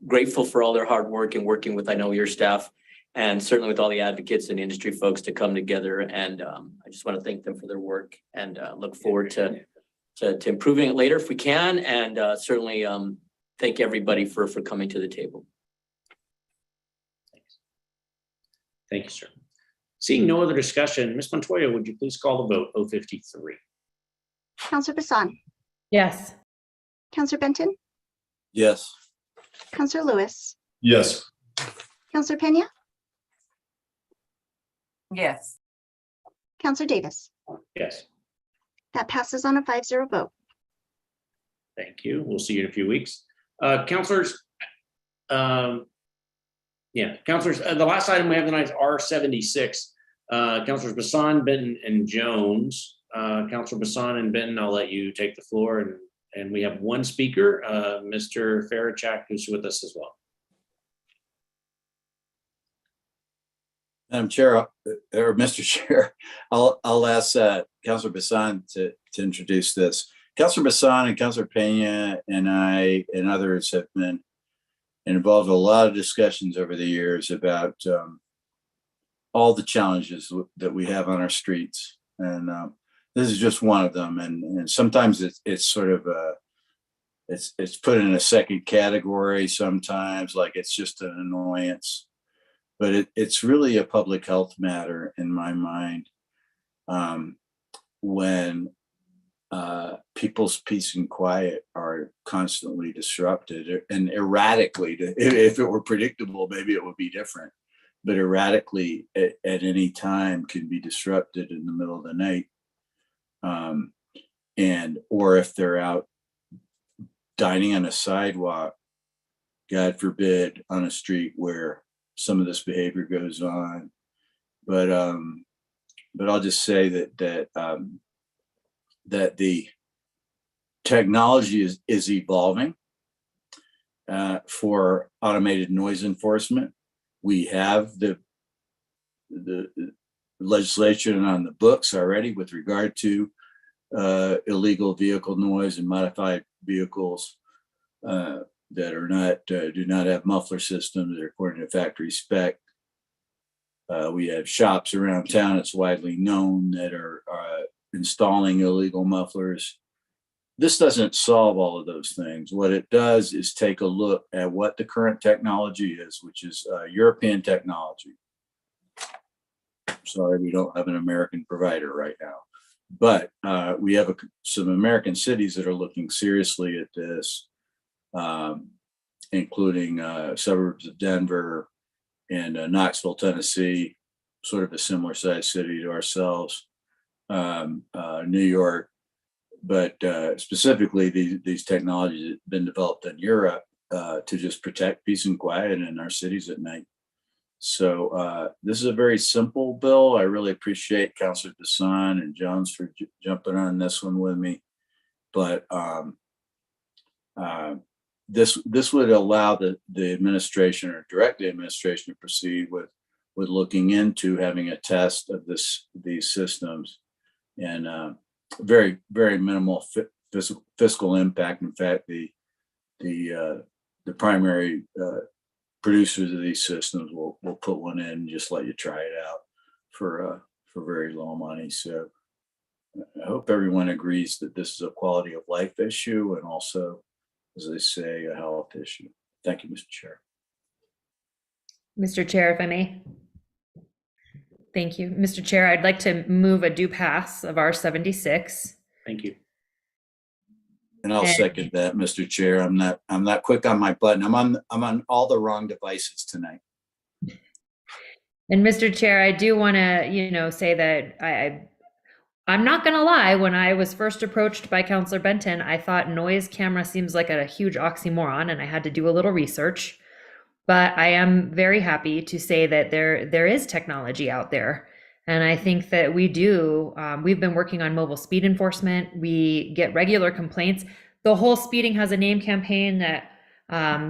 grateful for all their hard work and working with, I know, your staff, and certainly with all the advocates and industry folks to come together. And I just want to thank them for their work and look forward to improving it later if we can. And certainly thank everybody for coming to the table. Thank you, sir. Seeing no other discussion, Ms. Montoya, would you please call the vote? 053. Counselor Bassan, Yes. Counselor Benton, Yes. Counselor Lewis, Yes. Counselor Pena, Yes. Counselor Davis. Yes. That passes on a 5-0 vote. Thank you. We'll see you in a few weeks. Counselors, counselors, the last item we have tonight is R76. Counselors Bassan, Benton, and Jones. Counselor Bassan and Benton, I'll let you take the floor. And we have one speaker, Mr. Farachak, who's with us as well. Madam Chair, or Mr. Chair, I'll ask Councilor Bassan to introduce this. Councilor Bassan and Councilor Pena and I and others have been involved in a lot of discussions over the years about all the challenges that we have on our streets. And this is just one of them. And sometimes it's sort of it's put in a second category sometimes, like it's just an annoyance. But it's really a public health matter in my mind when people's peace and quiet are constantly disrupted and erratically. If it were predictable, maybe it would be different. But erratically at any time can be disrupted in the middle of the night. Or if they're out dining on a sidewalk, God forbid, on a street where some of this behavior goes on. But I'll just say that the technology is evolving for automated noise enforcement. We have the legislation on the books already with regard to illegal vehicle noise and modified vehicles that are not do not have muffler systems that are according to factory spec. We have shops around town, it's widely known, that are installing illegal mufflers. This doesn't solve all of those things. What it does is take a look at what the current technology is, which is European technology. Sorry, we don't have an American provider right now. But we have some American cities that are looking seriously at this, including suburbs of Denver and Knoxville, Tennessee, sort of a similar sized city to ourselves, New York. But specifically, these technologies have been developed in Europe to just protect peace and quiet in our cities at night. So this is a very simple bill. I really appreciate Councilor Bassan and Jones for jumping on this one with me. But this would allow the administration or direct the administration to proceed with looking into having a test of these systems and very, very minimal fiscal impact. In fact, the primary producers of these systems will put one in and just let you try it out for very low money. So I hope everyone agrees that this is a quality of life issue and also, as they say, a health issue. Thank you, Mr. Chair. Mr. Chair, if I may. Thank you. Mr. Chair, I'd like to move a due pass of R76. Thank you. And I'll second that, Mr. Chair. I'm not quick on my button. I'm on all the wrong devices tonight. And Mr. Chair, I do want to, say that I'm not going to lie. When I was first approached by Councilor Benton, I thought noise camera seems like a huge oxymoron, and I had to do a little research. But I am very happy to say that there is technology out there. And I think that we've been working on mobile speed enforcement. We get regular complaints. The whole Speeding Has a Name campaign that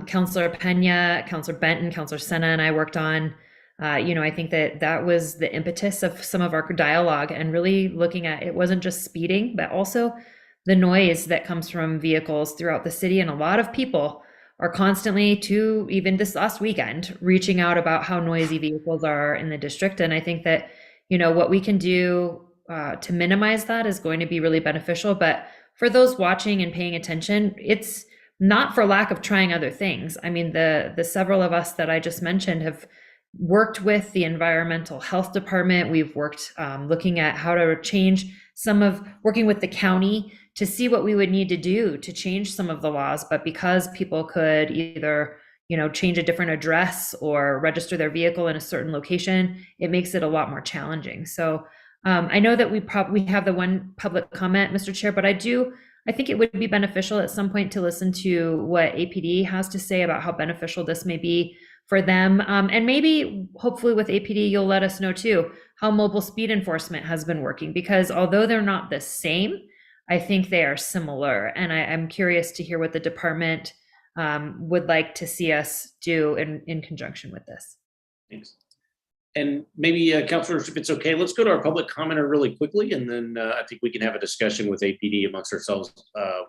Councilor Pena, Councilor Benton, Councilor Senna, and I worked on. I think that was the impetus of some of our dialogue, and really looking at, it wasn't just speeding, but also the noise that comes from vehicles throughout the city. And a lot of people are constantly, to even this last weekend, reaching out about how noisy vehicles are in the district. And I think that, what we can do to minimize that is going to be really beneficial. But for those watching and paying attention, it's not for lack of trying other things. I mean, the several of us that I just mentioned have worked with the environmental health department. We've worked looking at how to change working with the county to see what we would need to do to change some of the laws. But because people could either, change a different address or register their vehicle in a certain location, it makes it a lot more challenging. So I know that we have the one public comment, Mr. Chair, but I think it would be beneficial at some point to listen to what APD has to say about how beneficial this may be for them. And maybe, hopefully with APD, you'll let us know too, how mobile speed enforcement has been working, because although they're not the same, I think they are similar. And I'm curious to hear what the department would like to see us do in conjunction with this. Thanks. And maybe, councilors, if it's okay, let's go to our public commenter really quickly, and then I think we can have a discussion with APD amongst ourselves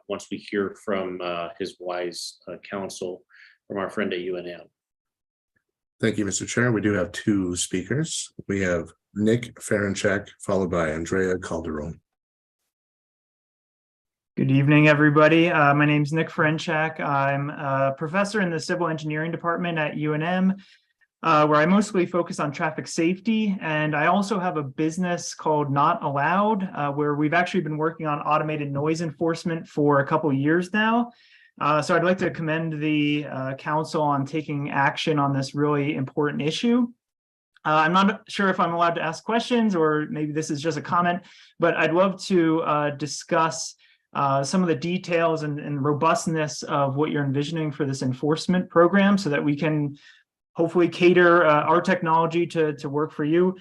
once we hear from his wise counsel from our friend at UNM. Thank you, Mr. Chair. We do have two speakers. We have Nick Ferenchak, followed by Andrea Calderon. Good evening, everybody. My name is Nick Ferenchak. I'm a professor in the Civil Engineering Department at UNM, where I mostly focus on traffic safety. And I also have a business called Not Allowed, where we've actually been working on automated noise enforcement for a couple of years now. So I'd like to commend the council on taking action on this really important issue. I'm not sure if I'm allowed to ask questions, or maybe this is just a comment, but I'd love to discuss some of the details and robustness of what you're envisioning for this enforcement program, so that we can hopefully cater our technology to work for you.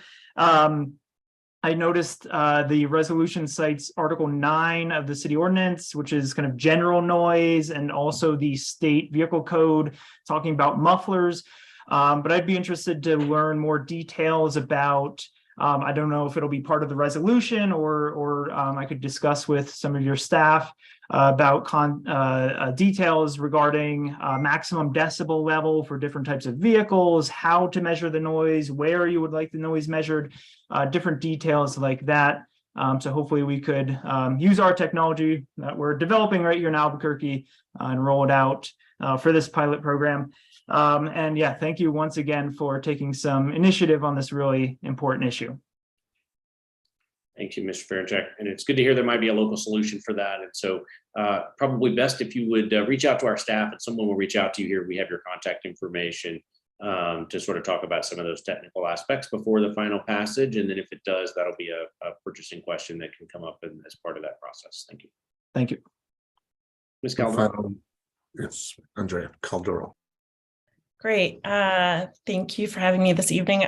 I noticed the resolution cites Article 9 of the city ordinance, which is kind of general noise, and also the state vehicle code talking about mufflers. But I'd be interested to learn more details about, I don't know if it'll be part of the resolution, or I could discuss with some of your staff about details regarding maximum decibel level for different types of vehicles, how to measure the noise, where you would like the noise measured, different details like that. So hopefully we could use our technology that we're developing right here in Albuquerque and roll it out for this pilot program. And yeah, thank you once again for taking some initiative on this really important issue. Thank you, Mr. Ferenchak. And it's good to hear there might be a local solution for that. And so probably best if you would reach out to our staff, and someone will reach out to you here. We have your contact information to sort of talk about some of those technical aspects before the final passage. And then if it does, that'll be a purchasing question that can come up as part of that process. Thank you. Thank you. Ms. Calderon. Yes, Andrea Calderon. Great. Thank you for having me this evening.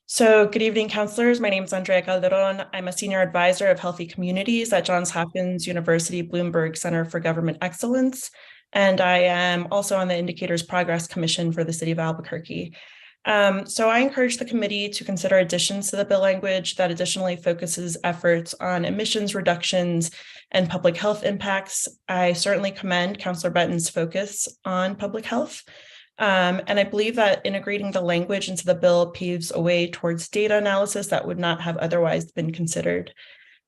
So good evening, counselors. My name is Andrea Calderon. I'm a senior advisor of Healthy Communities at Johns Hopkins University Bloomberg Center for Government Excellence. And I am also on the Indicators Progress Commission for the City of Albuquerque. So I encourage the committee to consider additions to the bill language that additionally focuses efforts on emissions reductions and public health impacts. I certainly commend Councilor Benton's focus on public health. And I believe that integrating the language into the bill paves a way towards data analysis that would not have otherwise been considered.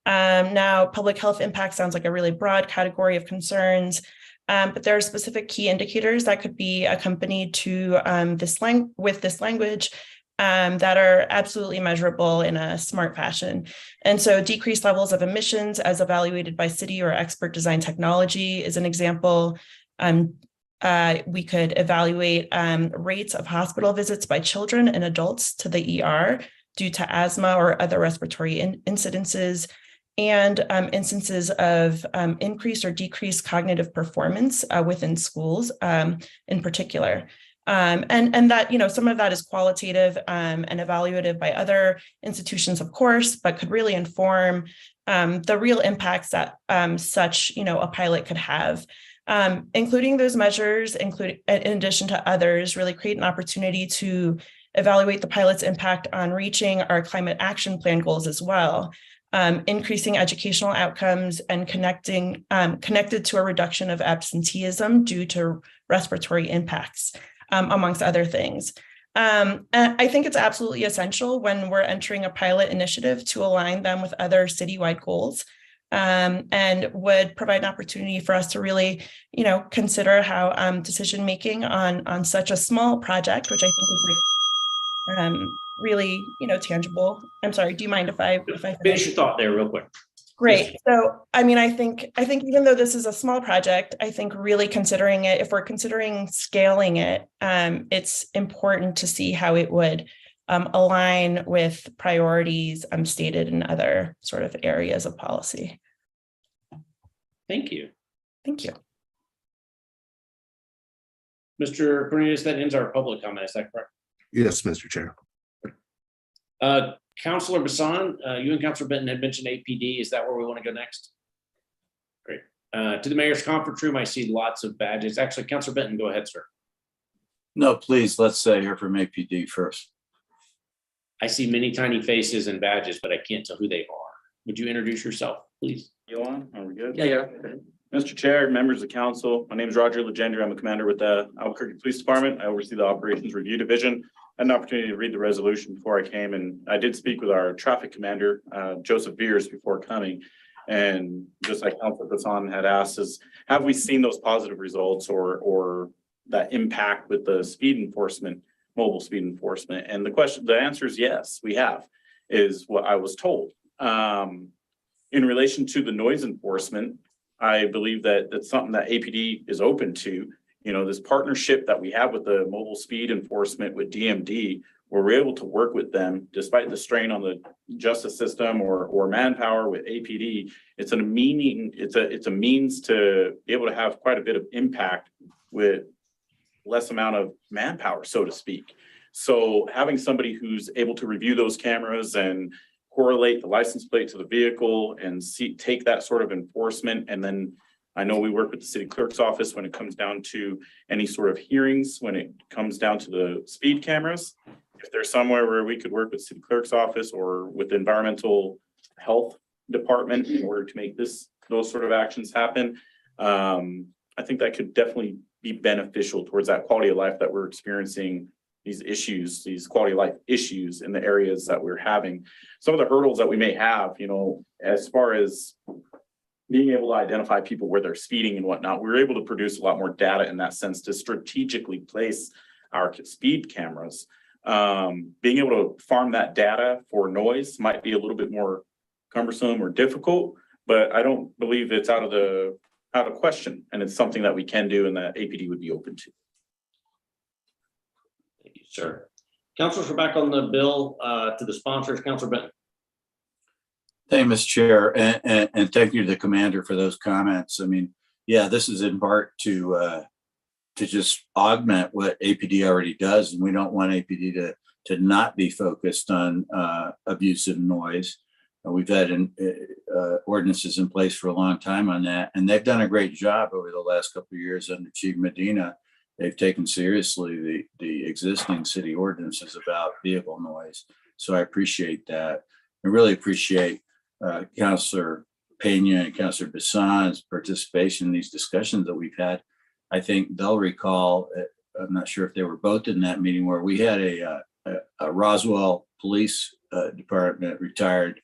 Now, public health impact sounds like a really broad category of concerns, but there are specific key indicators that could be accompanied to this language that are absolutely measurable in a smart fashion. And so decreased levels of emissions as evaluated by city or expert design technology is an example. We could evaluate rates of hospital visits by children and adults to the ER due to asthma or other respiratory incidences, and instances of increased or decreased cognitive performance within schools in particular. And that, some of that is qualitative and evaluative by other institutions, of course, but could really inform the real impacts that such, a pilot could have. Including those measures, in addition to others, really create an opportunity to evaluate the pilot's impact on reaching our climate action plan goals as well, increasing educational outcomes and connected to a reduction of absenteeism due to respiratory impacts, amongst other things. And I think it's absolutely essential when we're entering a pilot initiative to align them with other citywide goals. And would provide an opportunity for us to really, consider how decision-making on such a small project, which I think is really, tangible. I'm sorry, do you mind if I finish your thought there real quick? Great. So, I think even though this is a small project, I think really considering it, if we're considering scaling it, it's important to see how it would align with priorities stated in other sort of areas of policy. Thank you. Thank you. Mr. Cornelius, that ends our public comment. Is that correct? Yes, Mr. Chair. Councilor Bassan, you and Councilor Benton had mentioned APD. Is that where we want to go next? Great. To the mayor's conference room, I see lots of badges. Actually, Councilor Benton, go ahead, sir. No, please, let's hear from APD first. I see many tiny faces and badges, but I can't tell who they are. Would you introduce yourself, please? You on? Are we good? Yeah. Mr. Chair, members of council, my name is Roger Legendre. I'm a commander with the Albuquerque Police Department. I oversee the Operations Review Division. I had an opportunity to read the resolution before I came, and I did speak with our traffic commander, Joseph Beers, before coming. And just like Councilor Bassan had asked, have we seen those positive results or that impact with the speed enforcement, mobile speed enforcement? And the answer is yes, we have, is what I was told. In relation to the noise enforcement, I believe that that's something that APD is open to. This partnership that we have with the mobile speed enforcement with DMD, where we're able to work with them despite the strain on the justice system or manpower with APD. It's a means to be able to have quite a bit of impact with less amount of manpower, so to speak. So having somebody who's able to review those cameras and correlate the license plate to the vehicle and take that sort of enforcement. And then I know we work with the city clerk's office when it comes down to any sort of hearings, when it comes down to the speed cameras. If there's somewhere where we could work with city clerk's office or with the environmental health department in order to make those sort of actions happen, I think that could definitely be beneficial towards that quality of life that we're experiencing, these quality of life issues in the areas that we're having. Some of the hurdles that we may have, as far as being able to identify people where they're speeding and whatnot, we're able to produce a lot more data in that sense to strategically place our speed cameras. Being able to farm that data for noise might be a little bit more cumbersome or difficult, but I don't believe it's out of question, and it's something that we can do and that APD would be open to. Thank you, sir. Councilors, we're back on the bill to the sponsors. Councilor Benton. Thank you, Mr. Chair, and thank you to the commander for those comments. This is in part to just augment what APD already does, and we don't want APD to not be focused on abusive noise. We've had ordinances in place for a long time on that, and they've done a great job over the last couple of years under Chief Medina. They've taken seriously the existing city ordinances about vehicle noise. So I appreciate that. I really appreciate Councilor Pena and Councilor Bassan's participation in these discussions that we've had. I think they'll recall, I'm not sure if they were both in that meeting, where we had a Roswell Police Department retired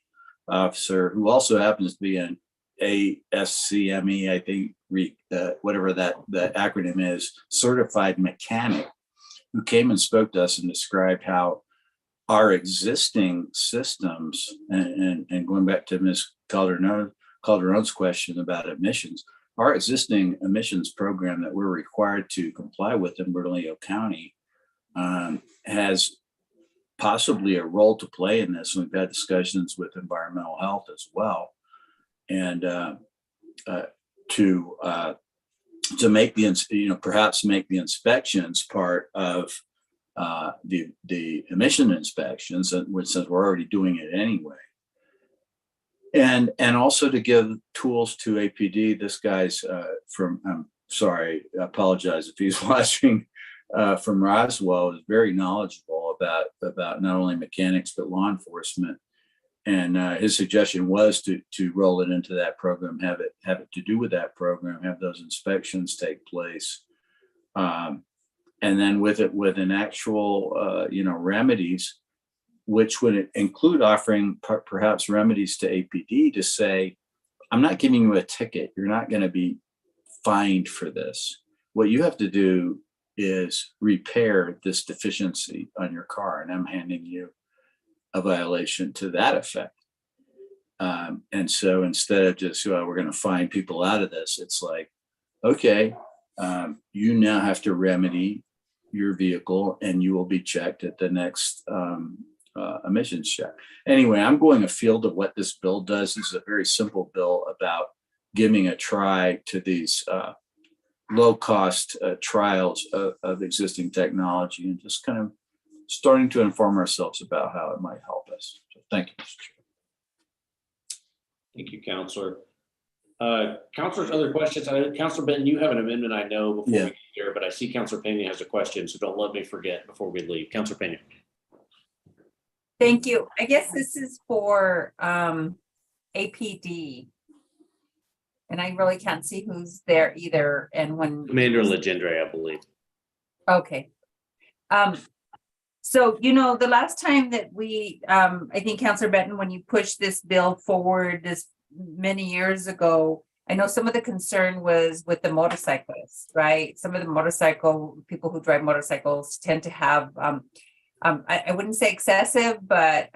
officer who also happens to be an ASCME, I think, whatever that acronym is, certified mechanic, who came and spoke to us and described how our existing systems, and going back to Ms. Calderon's question about emissions, our existing emissions program that we're required to comply with in Bernalillo County has possibly a role to play in this. We've had discussions with environmental health as well. And to to make perhaps make the inspections part of the emission inspections, which says we're already doing it anyway. And also to give tools to APD. This guy's I'm sorry, I apologize if he's watching, from Roswell, is very knowledgeable about not only mechanics but law enforcement. And his suggestion was to roll it into that program, have it to do with that program, have those inspections take place, and then with an actual remedies, which would include offering perhaps remedies to APD to say, I'm not giving you a ticket. You're not going to be fined for this. What you have to do is repair this deficiency on your car, and I'm handing you a violation to that effect. And so instead of just, we're going to fine people out of this, it's like, okay, you now have to remedy your vehicle and you will be checked at the next emissions check. Anyway, I'm going afield of what this bill does. This is a very simple bill about giving a try to these low-cost trials of existing technology and just kind of starting to inform ourselves about how it might help us. So thank you, Mr. Chair. Thank you, Counselor. Counselors, other questions? Counselor Benton, you have an amendment, I know, before we get here, but I see Counselor Pena has a question, so don't let me forget before we leave. Counselor Pena. Thank you. I guess this is for APD. And I really can't see who's there either. And when Commander Legendre, I believe. Okay. So, the last time that we, I think Councillor Benton, when you pushed this bill forward this many years ago, I know some of the concern was with the motorcyclists, right? Some of the people who drive motorcycles tend to have, I wouldn't say excessive, but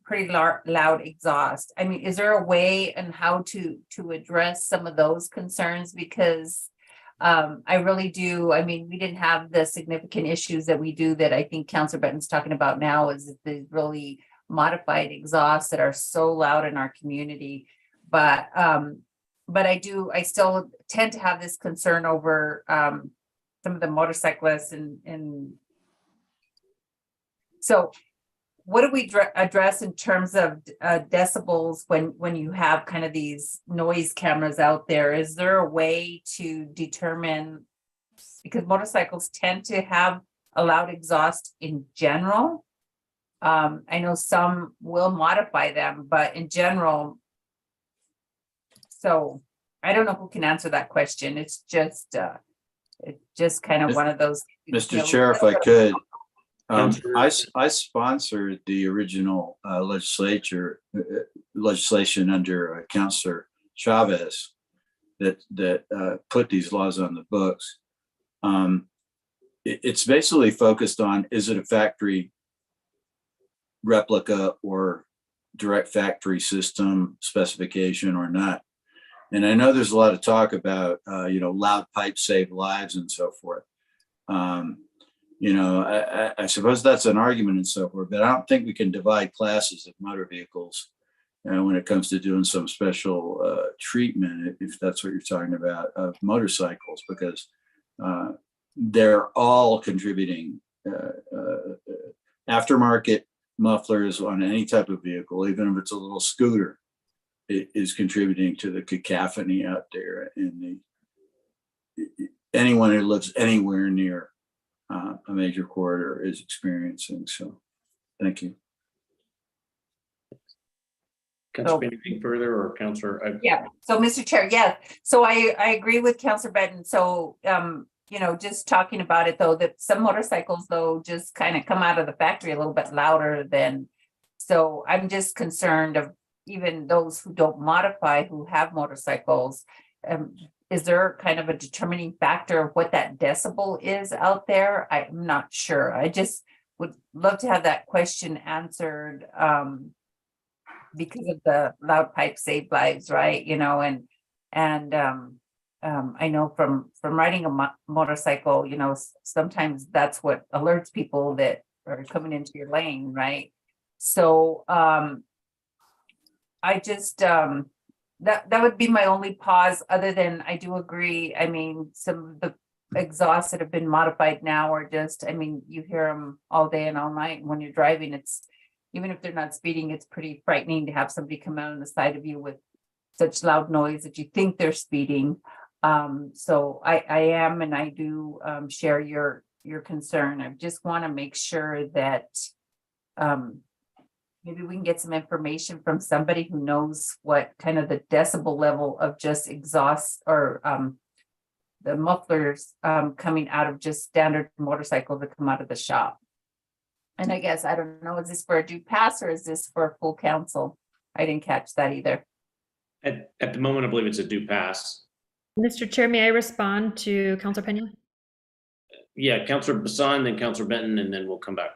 pretty loud exhaust. I mean, is there a way and how to address some of those concerns? Because I really do. I mean, we didn't have the significant issues that we do that I think Councillor Benton's talking about now, is the really modified exhausts that are so loud in our community. But I still tend to have this concern over some of the motorcyclists and so what do we address in terms of decibels when you have kind of these noise cameras out there? Is there a way to determine, because motorcycles tend to have a loud exhaust in general? I know some will modify them, but in general, so I don't know who can answer that question. It's just kind of one of those. Mr. Chair, if I could. I sponsored the original legislation under Councillor Chavez that put these laws on the books. It's basically focused on, is it a factory replica or direct factory system specification or not? And I know there's a lot of talk about loud pipes save lives and so forth. I suppose that's an argument and so forth, but I don't think we can divide classes of motor vehicles when it comes to doing some special treatment, if that's what you're talking about, of motorcycles, because they're all contributing. Aftermarket mufflers on any type of vehicle, even if it's a little scooter, it is contributing to the cacophony out there, and anyone who lives anywhere near a major corridor is experiencing. So thank you. Councilor, anything further, or Councilor? Yeah. So Mr. Chair, yes. So I agree with Councilor Benton. So just talking about it though, that some motorcycles though just kind of come out of the factory a little bit louder than. So I'm just concerned of even those who don't modify, who have motorcycles. Is there kind of a determining factor of what that decibel is out there? I'm not sure. I just would love to have that question answered because of the loud pipe save lives, right? And I know from riding a motorcycle, sometimes that's what alerts people that are coming into your lane, right? So I just that would be my only pause, other than I do agree. I mean, some of the exhausts that have been modified now are just, I mean, you hear them all day and all night. When you're driving, it's, even if they're not speeding, it's pretty frightening to have somebody come out on the side of you with such loud noise that you think they're speeding. So I am, and I do share your concern. I just want to make sure that maybe we can get some information from somebody who knows what kind of the decibel level of just exhaust or the mufflers coming out of just standard motorcycles that come out of the shop. And I guess, I don't know, is this for a due pass or is this for full council? I didn't catch that either. At the moment, I believe it's a due pass. Mr. Chair, may I respond to Councilor Pena? Yeah, Councilor Bassan, then Councilor Benton, and then we'll come back.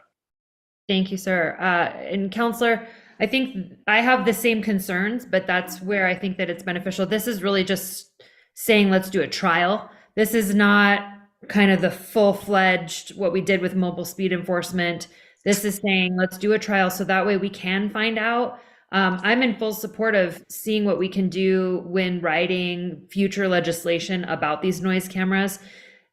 Thank you, sir. And Councilor, I think I have the same concerns, but that's where I think that it's beneficial. This is really just saying, let's do a trial. This is not kind of the full-fledged, what we did with mobile speed enforcement. This is saying, let's do a trial so that way we can find out. I'm in full support of seeing what we can do when writing future legislation about these noise cameras.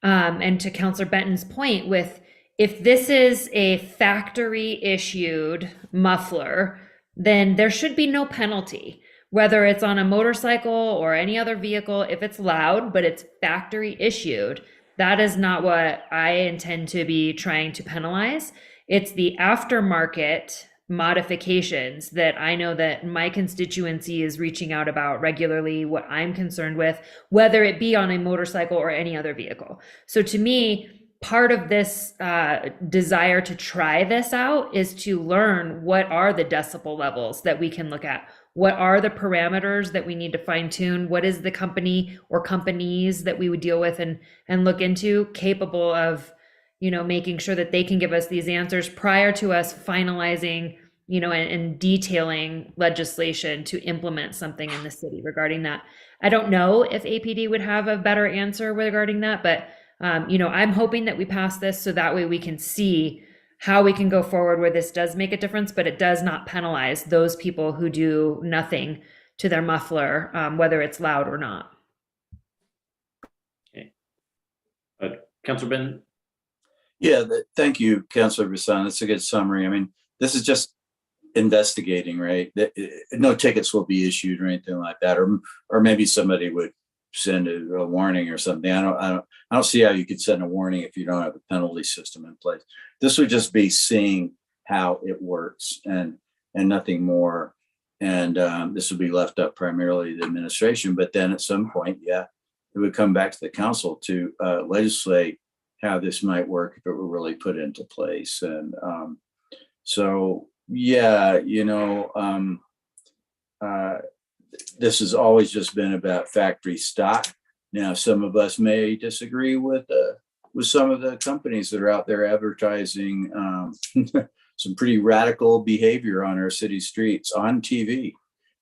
And to Councilor Benton's point, with if this is a factory issued muffler, then there should be no penalty, whether it's on a motorcycle or any other vehicle. If it's loud, but it's factory issued, that is not what I intend to be trying to penalize. It's the aftermarket modifications that I know that my constituency is reaching out about regularly, what I'm concerned with, whether it be on a motorcycle or any other vehicle. So to me, part of this desire to try this out is to learn what are the decibel levels that we can look at. What are the parameters that we need to fine tune? What is the company or companies that we would deal with and look into capable of, making sure that they can give us these answers prior to us finalizing, and detailing legislation to implement something in the city regarding that. I don't know if APD would have a better answer regarding that, but I'm hoping that we pass this so that way we can see how we can go forward where this does make a difference, but it does not penalize those people who do nothing to their muffler, whether it's loud or not. Okay. Councilor Benton? Yeah, thank you, Councilor Bassan. That's a good summary. I mean, this is just investigating, right? No tickets will be issued or anything like that, or maybe somebody would send a warning or something. I don't see how you could send a warning if you don't have a penalty system in place. This would just be seeing how it works and nothing more. And this would be left up primarily to the administration. But then at some point, yeah, it would come back to the council to legislate how this might work if it were really put into place. And so, yeah, this has always just been about factory stock. Now, some of us may disagree with some of the companies that are out there advertising some pretty radical behavior on our city streets on TV.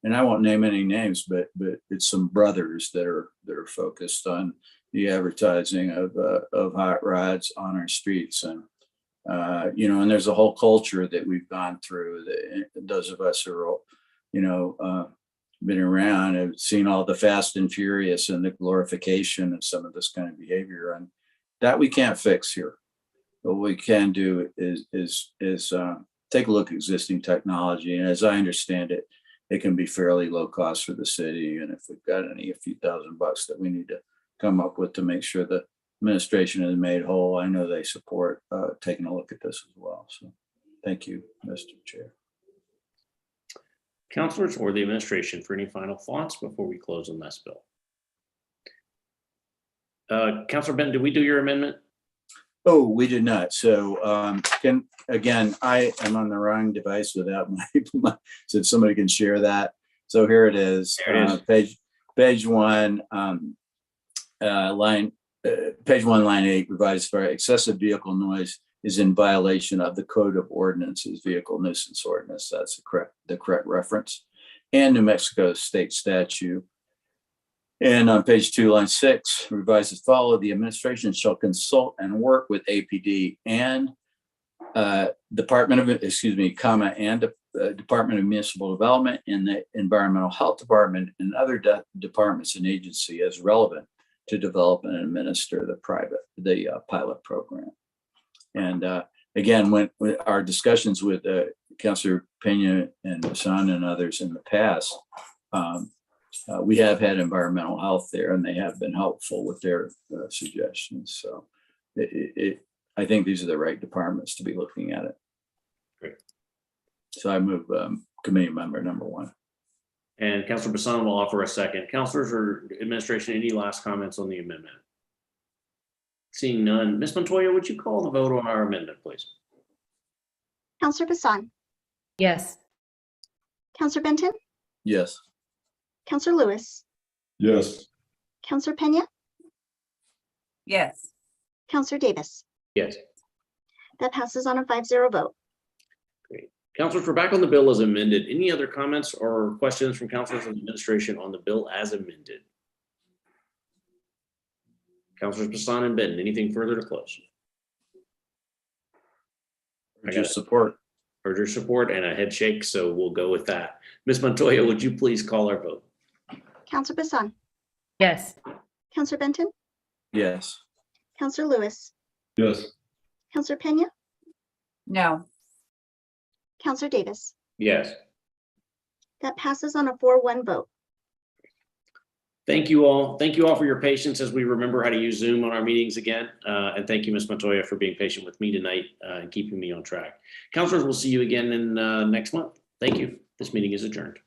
And I won't name any names, but it's some brothers that are focused on the advertising of hot rods on our streets. And and there's a whole culture that we've gone through that those of us who are been around have seen all the Fast and Furious and the glorification of some of this kind of behavior, and that we can't fix here. What we can do is take a look at existing technology, and as I understand it, it can be fairly low cost for the city. And if we've got a few $1,000s that we need to come up with to make sure the administration is made whole, I know they support taking a look at this as well. So thank you, Mr. Chair. Councilors or the administration for any final thoughts before we close on this bill? Councilor Benton, did we do your amendment? Oh, we did not. So I am on the wrong device without my so if somebody can share that. So here it is, page one, page 1, line 8, revised for excessive vehicle noise is in violation of the Code of Ordinances, Vehicle Nuisance Ordinance. That's the correct reference, and New Mexico state statute. And on page 2, line 6, revised as follows: the administration shall consult and work with APD and Department of, comma, and Department of Municipal Development and the Environmental Health Department and other departments and agency as relevant to develop and administer the pilot program. And again, when our discussions with Councilor Pena and Hassan and others in the past, we have had environmental health there, and they have been helpful with their suggestions. So I think these are the right departments to be looking at it. Great. So I move committee member number 1. And Councilor Bassan will offer a second. Councilors or administration, any last comments on the amendment? Seeing none, Ms. Montoya, would you call the vote on our amendment, please? Counselor Bassan, Yes. Counselor Benton, Yes. Counselor Lewis, Yes. Counselor Pena, Yes. Counselor Davis. Yes. That passes on a 5-0 vote. Great. Councilors, we're back on the bill as amended. Any other comments or questions from councilors and administration on the bill as amended? Councilors Bassan and Benton, anything further to close? Urge your support. Heard your support and a head shake, so we'll go with that. Ms. Montoya, would you please call our vote? Counselor Bassan, Yes. Counselor Benton, Yes. Counselor Lewis, Yes. Counselor Pena, No. Counselor Davis. Yes. That passes on a 4-1 vote. Thank you all. Thank you all for your patience as we remember how to use Zoom on our meetings again. And thank you, Ms. Montoya, for being patient with me tonight and keeping me on track. Councilors, we'll see you again in next month. Thank you. This meeting is adjourned.